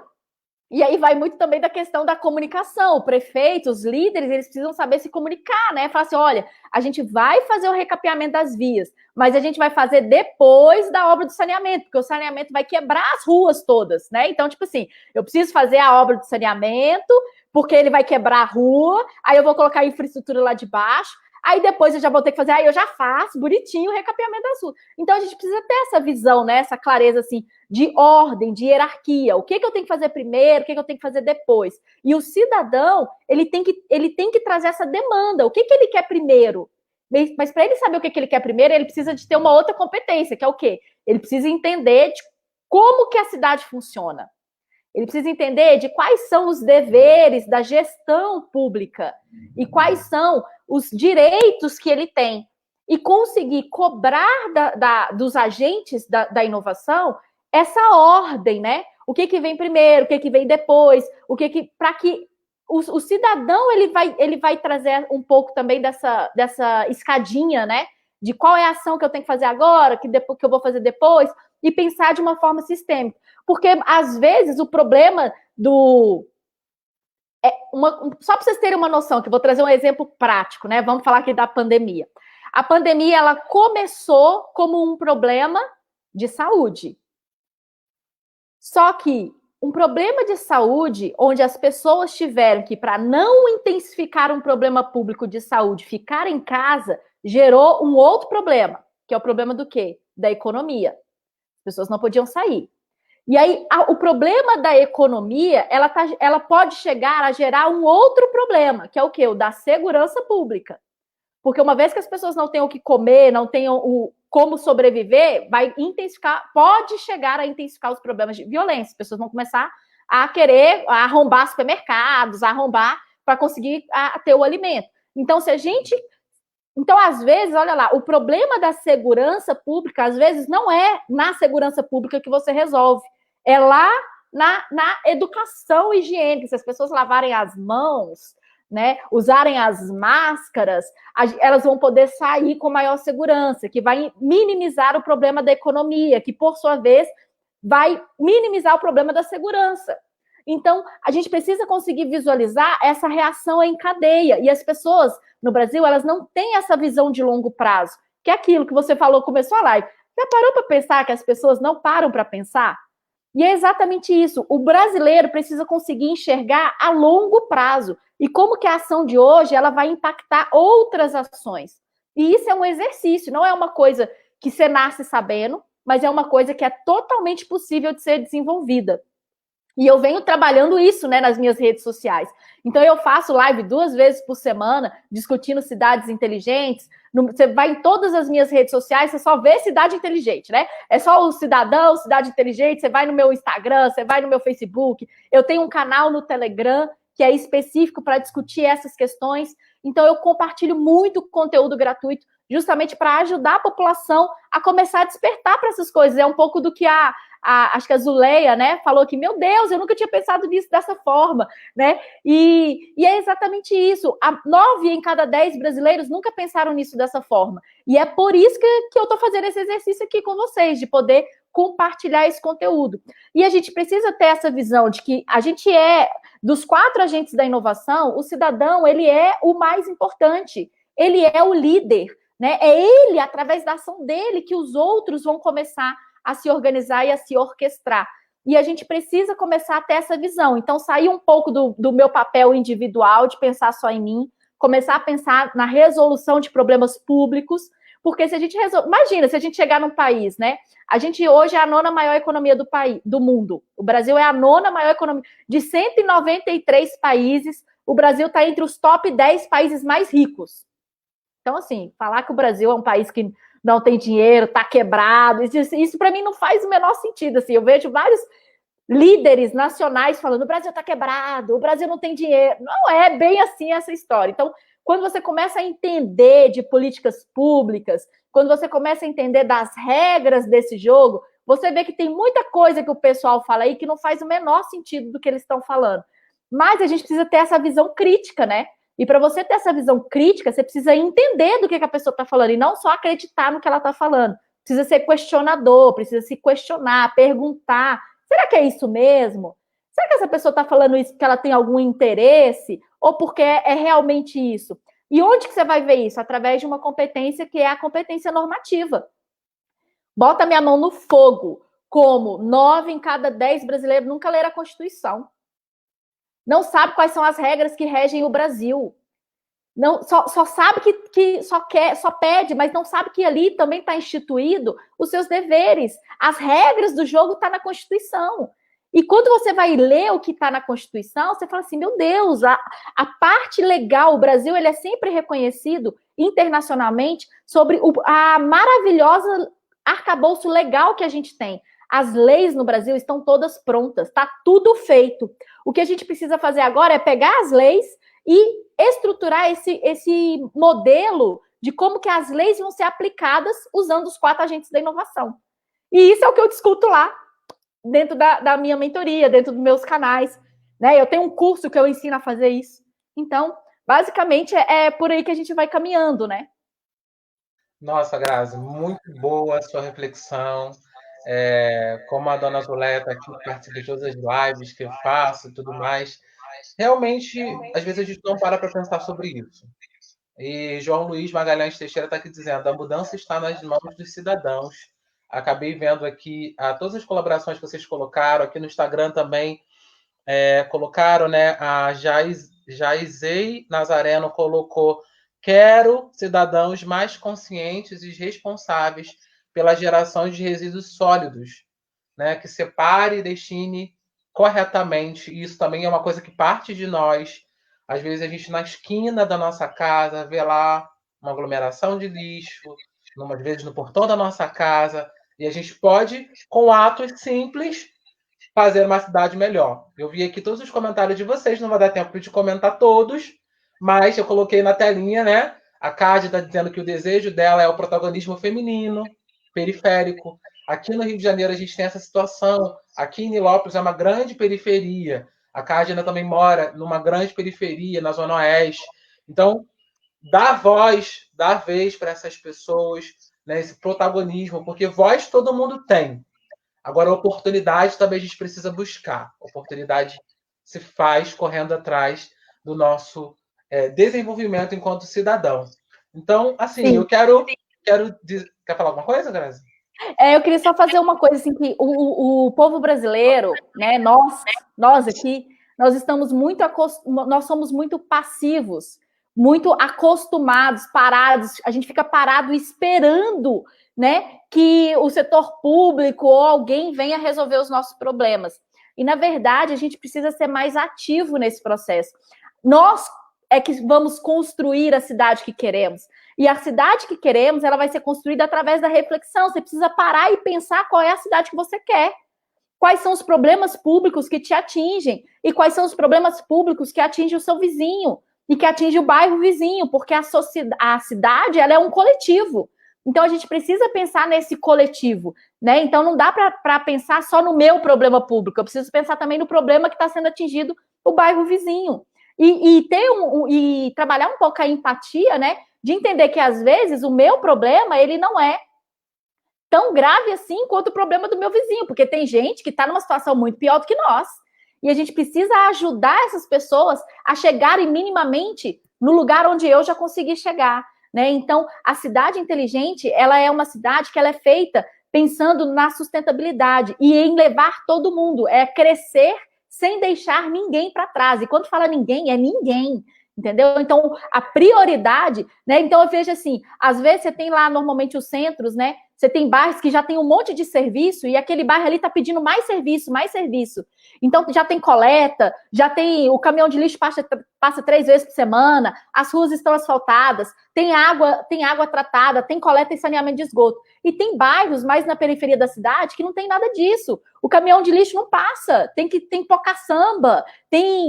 e aí vai muito também da questão da comunicação. O prefeito, os líderes, eles precisam saber se comunicar, né? Falar assim, olha, a gente vai fazer o recapeamento das vias, mas a gente vai fazer depois da obra do saneamento, porque o saneamento vai quebrar as ruas todas, né? Então, tipo assim, eu preciso fazer a obra do saneamento, porque ele vai quebrar a rua, aí eu vou colocar a infraestrutura lá de baixo, aí depois eu já vou ter que fazer, aí eu já faço bonitinho o recapeamento das ruas. Então, a gente precisa ter essa visão, né? Essa clareza, assim, de ordem, de hierarquia. O que eu tenho que fazer primeiro, o que eu tenho que fazer depois. E o cidadão, ele tem que trazer essa demanda. O que ele quer primeiro? Mas para ele saber o que ele quer primeiro, ele precisa de ter uma outra competência, que é o quê? Ele precisa entender de como que a cidade funciona. Ele precisa entender de quais são os deveres da gestão pública e quais são os direitos que ele tem. E conseguir cobrar dos agentes da inovação essa ordem, né? O que vem primeiro, o que vem depois, para que o cidadão ele vai trazer um pouco também dessa escadinha, né? De qual é a ação que eu tenho que fazer agora, que eu vou fazer depois, e pensar de uma forma sistêmica. Porque, às vezes, o problema só para vocês terem uma noção, que eu vou trazer um exemplo prático, né? Vamos falar aqui da pandemia. A pandemia, ela começou como um problema de saúde. Só que um problema de saúde, onde as pessoas tiveram que, para não intensificar um problema público de saúde, ficar em casa, gerou um outro problema, que é o problema do quê? Da economia. As pessoas não podiam sair. E aí, o problema da economia, ela pode chegar a gerar um outro problema, que é o quê? O da segurança pública. Porque uma vez que as pessoas não tenham o que comer, não tenham como sobreviver, pode chegar a intensificar os problemas de violência. As pessoas vão começar a querer arrombar supermercados, arrombar para conseguir ter o alimento. Então, Então, às vezes, olha lá, o problema da segurança pública, às vezes, não é na segurança pública que você resolve. É lá na educação higiênica. Se as pessoas lavarem as mãos, né, usarem as máscaras, elas vão poder sair com maior segurança, que vai minimizar o problema da economia, que, por sua vez, vai minimizar o problema da segurança. Então, a gente precisa conseguir visualizar essa reação em cadeia. E as pessoas no Brasil, elas não têm essa visão de longo prazo, que é aquilo que você falou, começou a live. Já parou para pensar que as pessoas não param para pensar? E é exatamente isso. O brasileiro precisa conseguir enxergar a longo prazo. E como que a ação de hoje ela vai impactar outras ações. E isso é um exercício, não é uma coisa que você nasce sabendo, mas é uma coisa que é totalmente possível de ser desenvolvida. E eu venho trabalhando isso, né, nas minhas redes sociais. Então, eu faço live 2 vezes por semana, discutindo cidades inteligentes. Você vai em todas as minhas redes sociais, você só vê cidade inteligente, né? É só o cidadão, cidade inteligente. Você vai no meu Instagram, você vai no meu Facebook. Eu tenho um canal no Telegram que é específico para discutir essas questões. Então, eu compartilho muito conteúdo gratuito, justamente para ajudar a população a começar a despertar para essas coisas. É um pouco do que acho que a Zuleia, né, falou que, meu Deus, eu nunca tinha pensado nisso dessa forma, né? E é exatamente isso. 9 em cada 10 brasileiros nunca pensaram nisso dessa forma. E é por isso que eu estou fazendo esse exercício aqui com vocês, de poder compartilhar esse conteúdo. E a gente precisa ter essa visão de que a gente dos 4 agentes da inovação, o cidadão, ele é o mais importante. Ele é o líder, né? É ele, através da ação dele, que os outros vão começar a se organizar e a se orquestrar. E a gente precisa começar a ter essa visão. Então, sair um pouco do meu papel individual, de pensar só em mim, começar a pensar na resolução de problemas públicos, porque se a gente imagina, se a gente chegar num país, né? A gente hoje é a 9ª maior economia do mundo. O Brasil é a 9ª maior economia. De 193 países, o Brasil está entre os top 10 países mais ricos. Então, assim, falar que o Brasil é um país que não tem dinheiro, está quebrado, isso para mim não faz o menor sentido. Assim, eu vejo vários líderes nacionais falando: o Brasil está quebrado, o Brasil não tem dinheiro. Não é bem assim essa história. Então, quando você começa a entender de políticas públicas, quando você começa a entender das regras desse jogo, você vê que tem muita coisa que o pessoal fala aí que não faz o menor sentido do que eles estão falando. Mas a gente precisa ter essa visão crítica, né? E para você ter essa visão crítica, você precisa entender do que a pessoa está falando e não só acreditar no que ela está falando. Precisa ser questionador, precisa se questionar, perguntar: será que é isso mesmo? Será que essa pessoa está falando isso porque ela tem algum interesse ou porque é realmente isso? E onde que você vai ver isso? Através de uma competência que é a competência normativa. Bota minha mão no fogo, como 9 em cada 10 brasileiros nunca leram a Constituição. Não sabe quais são as regras que regem o Brasil. Não, só sabe que só pede, mas não sabe que ali também está instituído os seus deveres. As regras do jogo estão na Constituição. E quando você vai ler o que está na Constituição, você fala assim: meu Deus, a parte legal, o Brasil ele é sempre reconhecido internacionalmente sobre a maravilhosa arcabouço legal que a gente tem. As leis no Brasil estão todas prontas, está tudo feito. O que a gente precisa fazer agora é pegar as leis e estruturar esse modelo de como que as leis vão ser aplicadas usando os 4 agentes da inovação. E isso é o que eu discuto lá, dentro da minha mentoria, dentro dos meus canais. Né? Eu tenho um curso que eu ensino a fazer isso. Então, basicamente, é por aí que a gente vai caminhando, né? Nossa, Grazi, muito boa a sua reflexão. Como a dona Zuleia está aqui, participa de todas as lives que eu faço e tudo mais. Realmente, às vezes a gente não para pensar sobre isso. E João Luiz Magalhães Teixeira está aqui dizendo: a mudança está nas mãos dos cidadãos. Acabei vendo aqui todas as colaborações que vocês colocaram, aqui no Instagram também colocaram, né? A Jaizei Nazareno colocou: quero cidadãos mais conscientes e responsáveis pela geração de resíduos sólidos, né? Que separe e destine corretamente. E isso também é uma coisa que parte de nós. Às vezes a gente na esquina da nossa casa vê lá uma aglomeração de lixo, umas vezes no portão da nossa casa, e a gente pode, com atos simples, fazer uma cidade melhor. Eu vi aqui todos os comentários de vocês, não vai dar tempo de comentar todos, mas eu coloquei na telinha, né? A Cádia está dizendo que o desejo dela é o protagonismo feminino, periférico. Aqui no Rio de Janeiro a gente tem essa situação. Aqui em Nilópolis é uma grande periferia. A Cádia também mora numa grande periferia, na Zona Oeste. Então, dá voz, dá vez para essas pessoas, né, esse protagonismo, porque voz todo mundo tem. Agora, a oportunidade também a gente precisa buscar. A oportunidade se faz correndo atrás do nosso desenvolvimento enquanto cidadão. Então, assim, Sim. eu quero. Quer falar alguma coisa, Grazi? Eu queria só fazer uma coisa assim, que o povo brasileiro, né, nós aqui, nós somos muito passivos, muito acostumados, parados, a gente fica parado esperando, né, que o setor público ou alguém venha resolver os nossos problemas. E, na verdade, a gente precisa ser mais ativo nesse processo. Nós é que vamos construir a cidade que queremos. E a cidade que queremos, ela vai ser construída através da reflexão. Você precisa parar e pensar qual é a cidade que você quer. Quais são os problemas públicos que te atingem e quais são os problemas públicos que atingem o seu vizinho e que atingem o bairro vizinho, porque a cidade, ela é um coletivo. Então, a gente precisa pensar nesse coletivo, né? Então, não dá para pensar só no meu problema público. Eu preciso pensar também no problema que está sendo atingido o bairro vizinho. E trabalhar um pouco a empatia, né? De entender que, às vezes, o meu problema, ele não é tão grave assim quanto o problema do meu vizinho, porque tem gente que está numa situação muito pior do que nós. E a gente precisa ajudar essas pessoas a chegarem minimamente no lugar onde eu já consegui chegar, né? Então, a cidade inteligente, ela é uma cidade que ela é feita pensando na sustentabilidade e em levar todo mundo, é crescer sem deixar ninguém para trás. E quando fala ninguém, é ninguém. Entendeu? Então, a prioridade, né? Então, eu vejo assim, às vezes você tem lá normalmente os centros, né? Você tem bairros que já tem um monte de serviço e aquele bairro ali está pedindo mais serviço, mais serviço. Então, já tem coleta, já tem o caminhão de lixo passa 3 vezes por semana, as ruas estão asfaltadas, tem água tratada, tem coleta e saneamento de esgoto. E tem bairros mais na periferia da cidade que não tem nada disso. O caminhão de lixo não passa, tem pouca samba,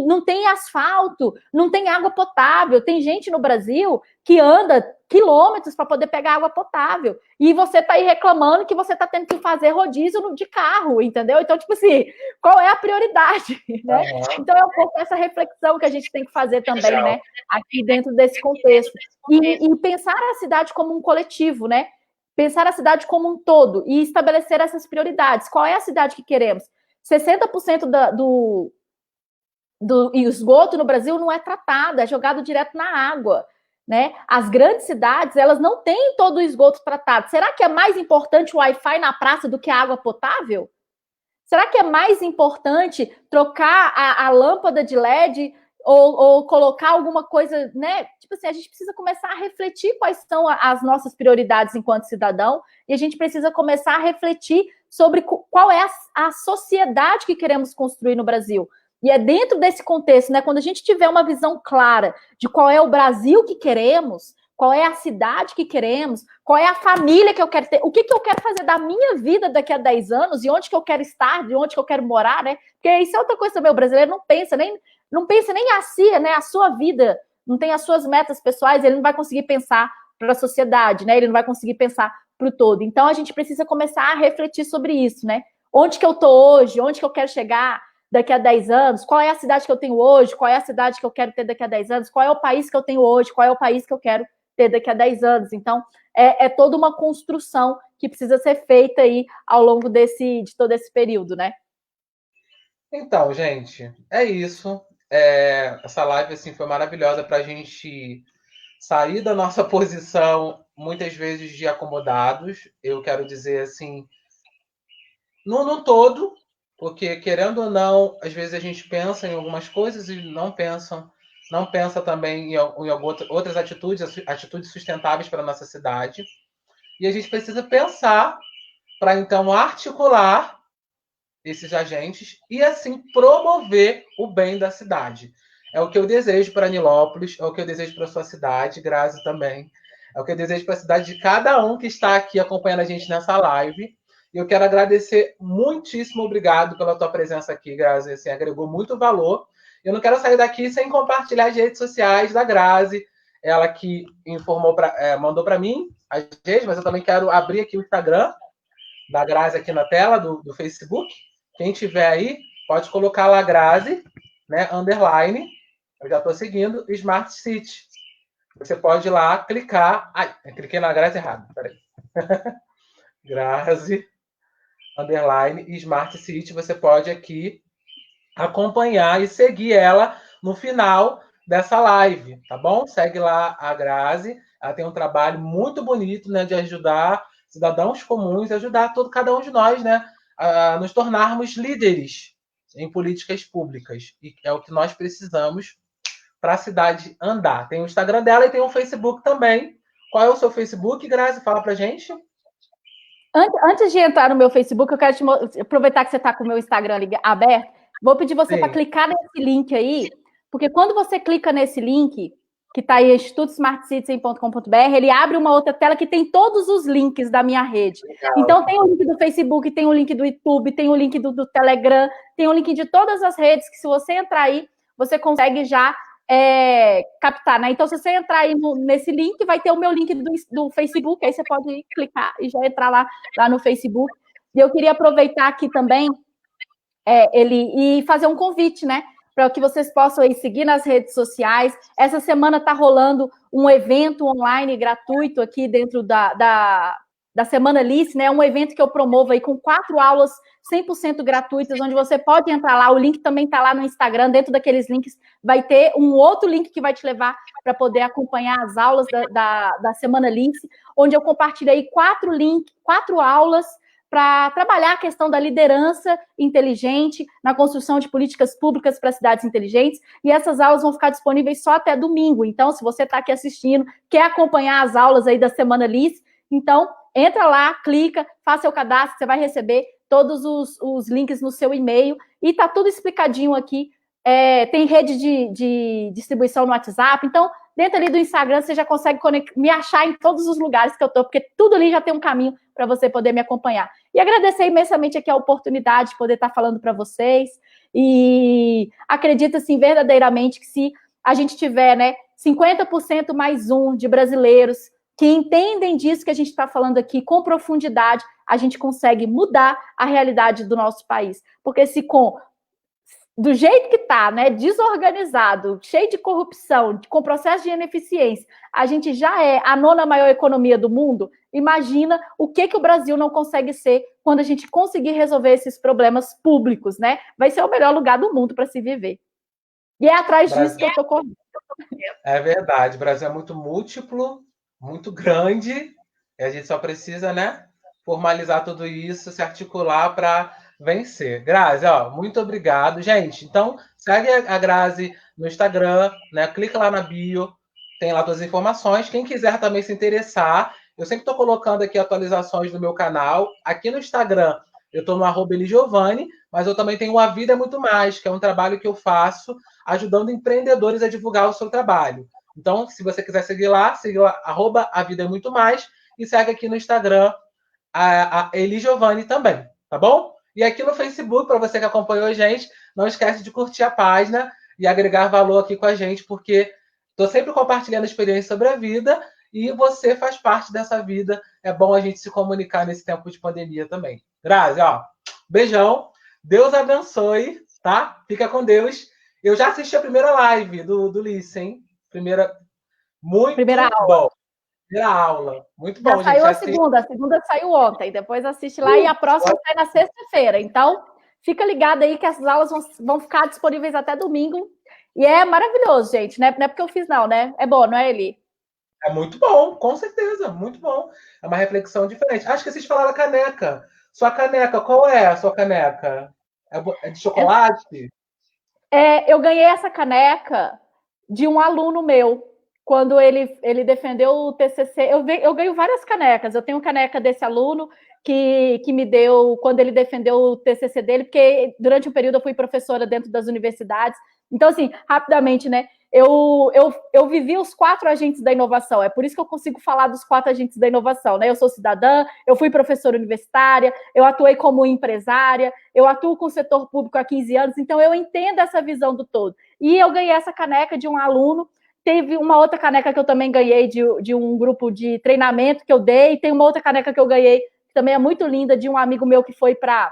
não tem asfalto, não tem água potável. Tem gente no Brasil que anda quilômetros para poder pegar água potável. E você está aí reclamando que você está tendo que fazer rodízio de carro, entendeu? Então, tipo assim, qual é a prioridade, né? Uhum. Então, é um pouco essa reflexão que a gente tem que fazer também, né? Aqui dentro desse contexto. E pensar a cidade como um coletivo, né? Pensar a cidade como um todo e estabelecer essas prioridades. Qual é a cidade que queremos? 60% do esgoto no Brasil não é tratado, é jogado direto na água. Né? As grandes cidades, elas não têm todo o esgoto tratado. Será que é mais importante o Wi-Fi na praça do que a água potável? Será que é mais importante trocar a lâmpada de LED ou colocar alguma coisa, né? Tipo assim, a gente precisa começar a refletir quais são as nossas prioridades enquanto cidadão e a gente precisa começar a refletir sobre qual é a sociedade que queremos construir no Brasil. E é dentro desse contexto, né? Quando a gente tiver uma visão clara de qual é o Brasil que queremos, qual é a cidade que queremos, qual é a família que eu quero ter, o que eu quero fazer da minha vida daqui a 10 anos, e onde que eu quero estar, de onde que eu quero morar, né? Porque isso é outra coisa também, o brasileiro não pensa nem a si, né? A sua vida, não tem as suas metas pessoais, ele não vai conseguir pensar para a sociedade, né? Ele não vai conseguir pensar para o todo. Então, a gente precisa começar a refletir sobre isso, né? Onde que eu tô hoje, onde que eu quero chegar daqui a 10 anos, qual é a cidade que eu tenho hoje, qual é a cidade que eu quero ter daqui a 10 anos, qual é o país que eu tenho hoje, qual é o país que eu quero ter daqui a 10 anos. Então, é toda uma construção que precisa ser feita aí ao longo de todo esse período, né? Então, gente, é isso. Essa live assim, foi maravilhosa para a gente sair da nossa posição, muitas vezes, de acomodados. Eu quero dizer assim, no todo, porque, querendo ou não, às vezes a gente pensa em algumas coisas e não pensa também em outras atitudes sustentáveis para a nossa cidade. E a gente precisa pensar para, então, articular esses agentes e, assim, promover o bem da cidade. É o que eu desejo para Nilópolis, é o que eu desejo para a sua cidade, Grazi também. É o que eu desejo para a cidade de cada um que está aqui acompanhando a gente nessa live. E eu quero agradecer muitíssimo obrigado pela tua presença aqui, Grazi. Assim, agregou muito valor. Eu não quero sair daqui sem compartilhar as redes sociais da Grazi. Ela que mandou para mim as redes, mas eu também quero abrir aqui o Instagram da Grazi aqui na tela do Facebook. Quem tiver aí, pode colocar lá Grazi, né, underline. Eu já estou seguindo Smart City. Você pode ir lá clicar. Ai, eu cliquei na Grazi errado. Peraí. Grazi, underline, Smart City. Você pode aqui acompanhar e seguir ela no final dessa live, tá bom? Segue lá a Grazi. Ela tem um trabalho muito bonito, né, de ajudar cidadãos comuns, ajudar cada um de nós, né, a nos tornarmos líderes em políticas públicas. E é o que nós precisamos para a cidade andar. Tem o Instagram dela e tem o Facebook também. Qual é o seu Facebook, Grazi? Fala pra gente. Antes de entrar no meu Facebook, eu quero aproveitar que você está com o meu Instagram aberto, vou pedir você para clicar nesse link aí, porque quando você clica nesse link, que está aí, institutosmartcitizen.com.br, ele abre uma outra tela que tem todos os links da minha rede. Legal. Então, tem o link do Facebook, tem o link do YouTube, tem o link do Telegram, tem o link de todas as redes, que se você entrar aí, você consegue já captar, né? Então, se você entrar aí nesse link, vai ter o meu link do Facebook, aí você pode clicar e já entrar lá no Facebook. E eu queria aproveitar aqui também e fazer um convite, né? Para que vocês possam aí seguir nas redes sociais. Essa semana está rolando um evento online gratuito aqui dentro da Semana Lice, né? Um evento que eu promovo aí com 4 aulas 100% gratuitas, onde você pode entrar lá. O link também está lá no Instagram. Dentro daqueles links vai ter um outro link que vai te levar para poder acompanhar as aulas da Semana Lice, onde eu compartilhei 4 aulas para trabalhar a questão da liderança inteligente na construção de políticas públicas para cidades inteligentes, e essas aulas vão ficar disponíveis só até domingo. Então, se você está aqui assistindo, quer acompanhar as aulas aí da Semana Lice, então entra lá, clica, faça seu cadastro, você vai receber todos os links no seu e-mail, e está tudo explicadinho aqui. Tem rede de distribuição no WhatsApp, então dentro ali do Instagram você já consegue me achar em todos os lugares que eu estou, porque tudo ali já tem um caminho para você poder me acompanhar. E agradecer imensamente aqui a oportunidade de poder estar falando para vocês, e acredito, assim, verdadeiramente que se a gente tiver, né, 50% mais um de brasileiros que entendem disso que a gente está falando aqui com profundidade, a gente consegue mudar a realidade do nosso país. Porque se do jeito que está, né, desorganizado, cheio de corrupção, com processo de ineficiência, a gente já é a 9ª maior economia do mundo, imagina o que o Brasil não consegue ser quando a gente conseguir resolver esses problemas públicos, né? Vai ser o melhor lugar do mundo para se viver. E é atrás disso que eu estou correndo. É verdade, o Brasil é muito múltiplo, muito grande, e a gente só precisa, né, formalizar tudo isso, se articular para vencer. Grazi, muito obrigado. Gente, então segue a Grazi no Instagram, né? Clica lá na bio, tem lá todas as informações. Quem quiser também se interessar, eu sempre estou colocando aqui atualizações do meu canal. Aqui no Instagram, eu estou no @Eligiovani, mas eu também tenho o A Vida é Muito Mais, que é um trabalho que eu faço ajudando empreendedores a divulgar o seu trabalho. Então, se você quiser seguir lá, siga lá, @A Vida é Muito Mais, e segue aqui no Instagram a Eligiovani também, tá bom? E aqui no Facebook, para você que acompanhou a gente, não esquece de curtir a página e agregar valor aqui com a gente, porque estou sempre compartilhando experiências sobre a vida e você faz parte dessa vida. É bom a gente se comunicar nesse tempo de pandemia também. Grazi, beijão. Deus abençoe, tá? Fica com Deus. Eu já assisti a primeira live do Lice, hein? Primeira aula. Primeira aula. Muito bom, já saiu gente. A segunda saiu ontem. Depois assiste lá e a próxima sai na sexta-feira. Então, fica ligado aí que essas aulas vão ficar disponíveis até domingo. E é maravilhoso, gente. Não é porque eu fiz, não, né? É bom, não é, Eli? É muito bom, com certeza. Muito bom. É uma reflexão diferente. Acho que vocês falaram a caneca. Sua caneca, qual é a sua caneca? É de chocolate? Eu ganhei essa caneca de um aluno meu. Quando ele defendeu o TCC, eu ganho várias canecas. Eu tenho caneca desse aluno que me deu quando ele defendeu o TCC dele, porque durante um período eu fui professora dentro das universidades. Então, assim, rapidamente, né? Eu vivi os 4 agentes da inovação. É por isso que eu consigo falar dos 4 agentes da inovação, né? Eu sou cidadã, eu fui professora universitária, eu atuei como empresária, eu atuo com o setor público há 15 anos, então eu entendo essa visão do todo. E eu ganhei essa caneca de um aluno. Teve uma outra caneca que eu também ganhei de um grupo de treinamento que eu dei. Tem uma outra caneca que eu ganhei, que também é muito linda, de um amigo meu que foi para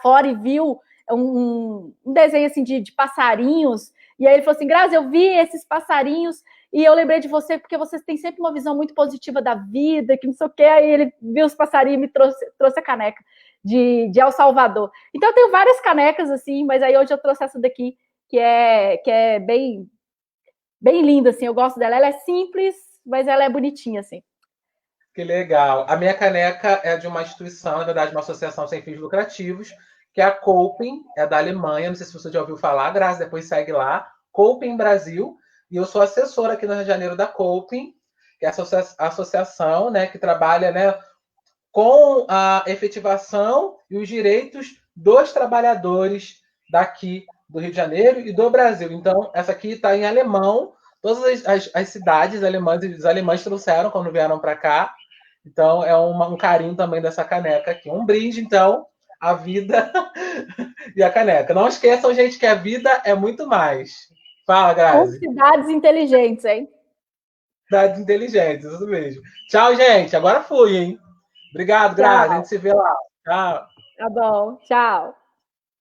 fora e viu um desenho assim de passarinhos. E aí ele falou assim: Grazi, eu vi esses passarinhos e eu lembrei de você porque você tem sempre uma visão muito positiva da vida, que não sei o quê. Aí ele viu os passarinhos e me trouxe a caneca de El Salvador. Então eu tenho várias canecas assim, mas aí hoje eu trouxe essa daqui, que é bem linda, assim, eu gosto dela. Ela é simples, mas ela é bonitinha, assim. Que legal. A minha caneca é de uma instituição, na verdade, uma associação sem fins lucrativos, que é a Coping, é da Alemanha. Não sei se você já ouviu falar, Grazi, depois segue lá. Coping Brasil. E eu sou assessora aqui no Rio de Janeiro da Coping, que é a associação, né, que trabalha, né, com a efetivação e os direitos dos trabalhadores daqui do Rio de Janeiro e do Brasil. Então, essa aqui está em alemão. Todas as cidades alemãs, os alemães trouxeram quando vieram para cá. Então, é um carinho também dessa caneca aqui. Um brinde, então, à vida e a caneca. Não esqueçam, gente, que a vida é muito mais. Fala, Com Grazi. cidades inteligentes, hein? Cidades inteligentes, isso mesmo. Tchau, gente. Agora fui, hein? Obrigado, Grazi. A gente Tchau. se vê lá. Tchau. Tá bom. Tchau.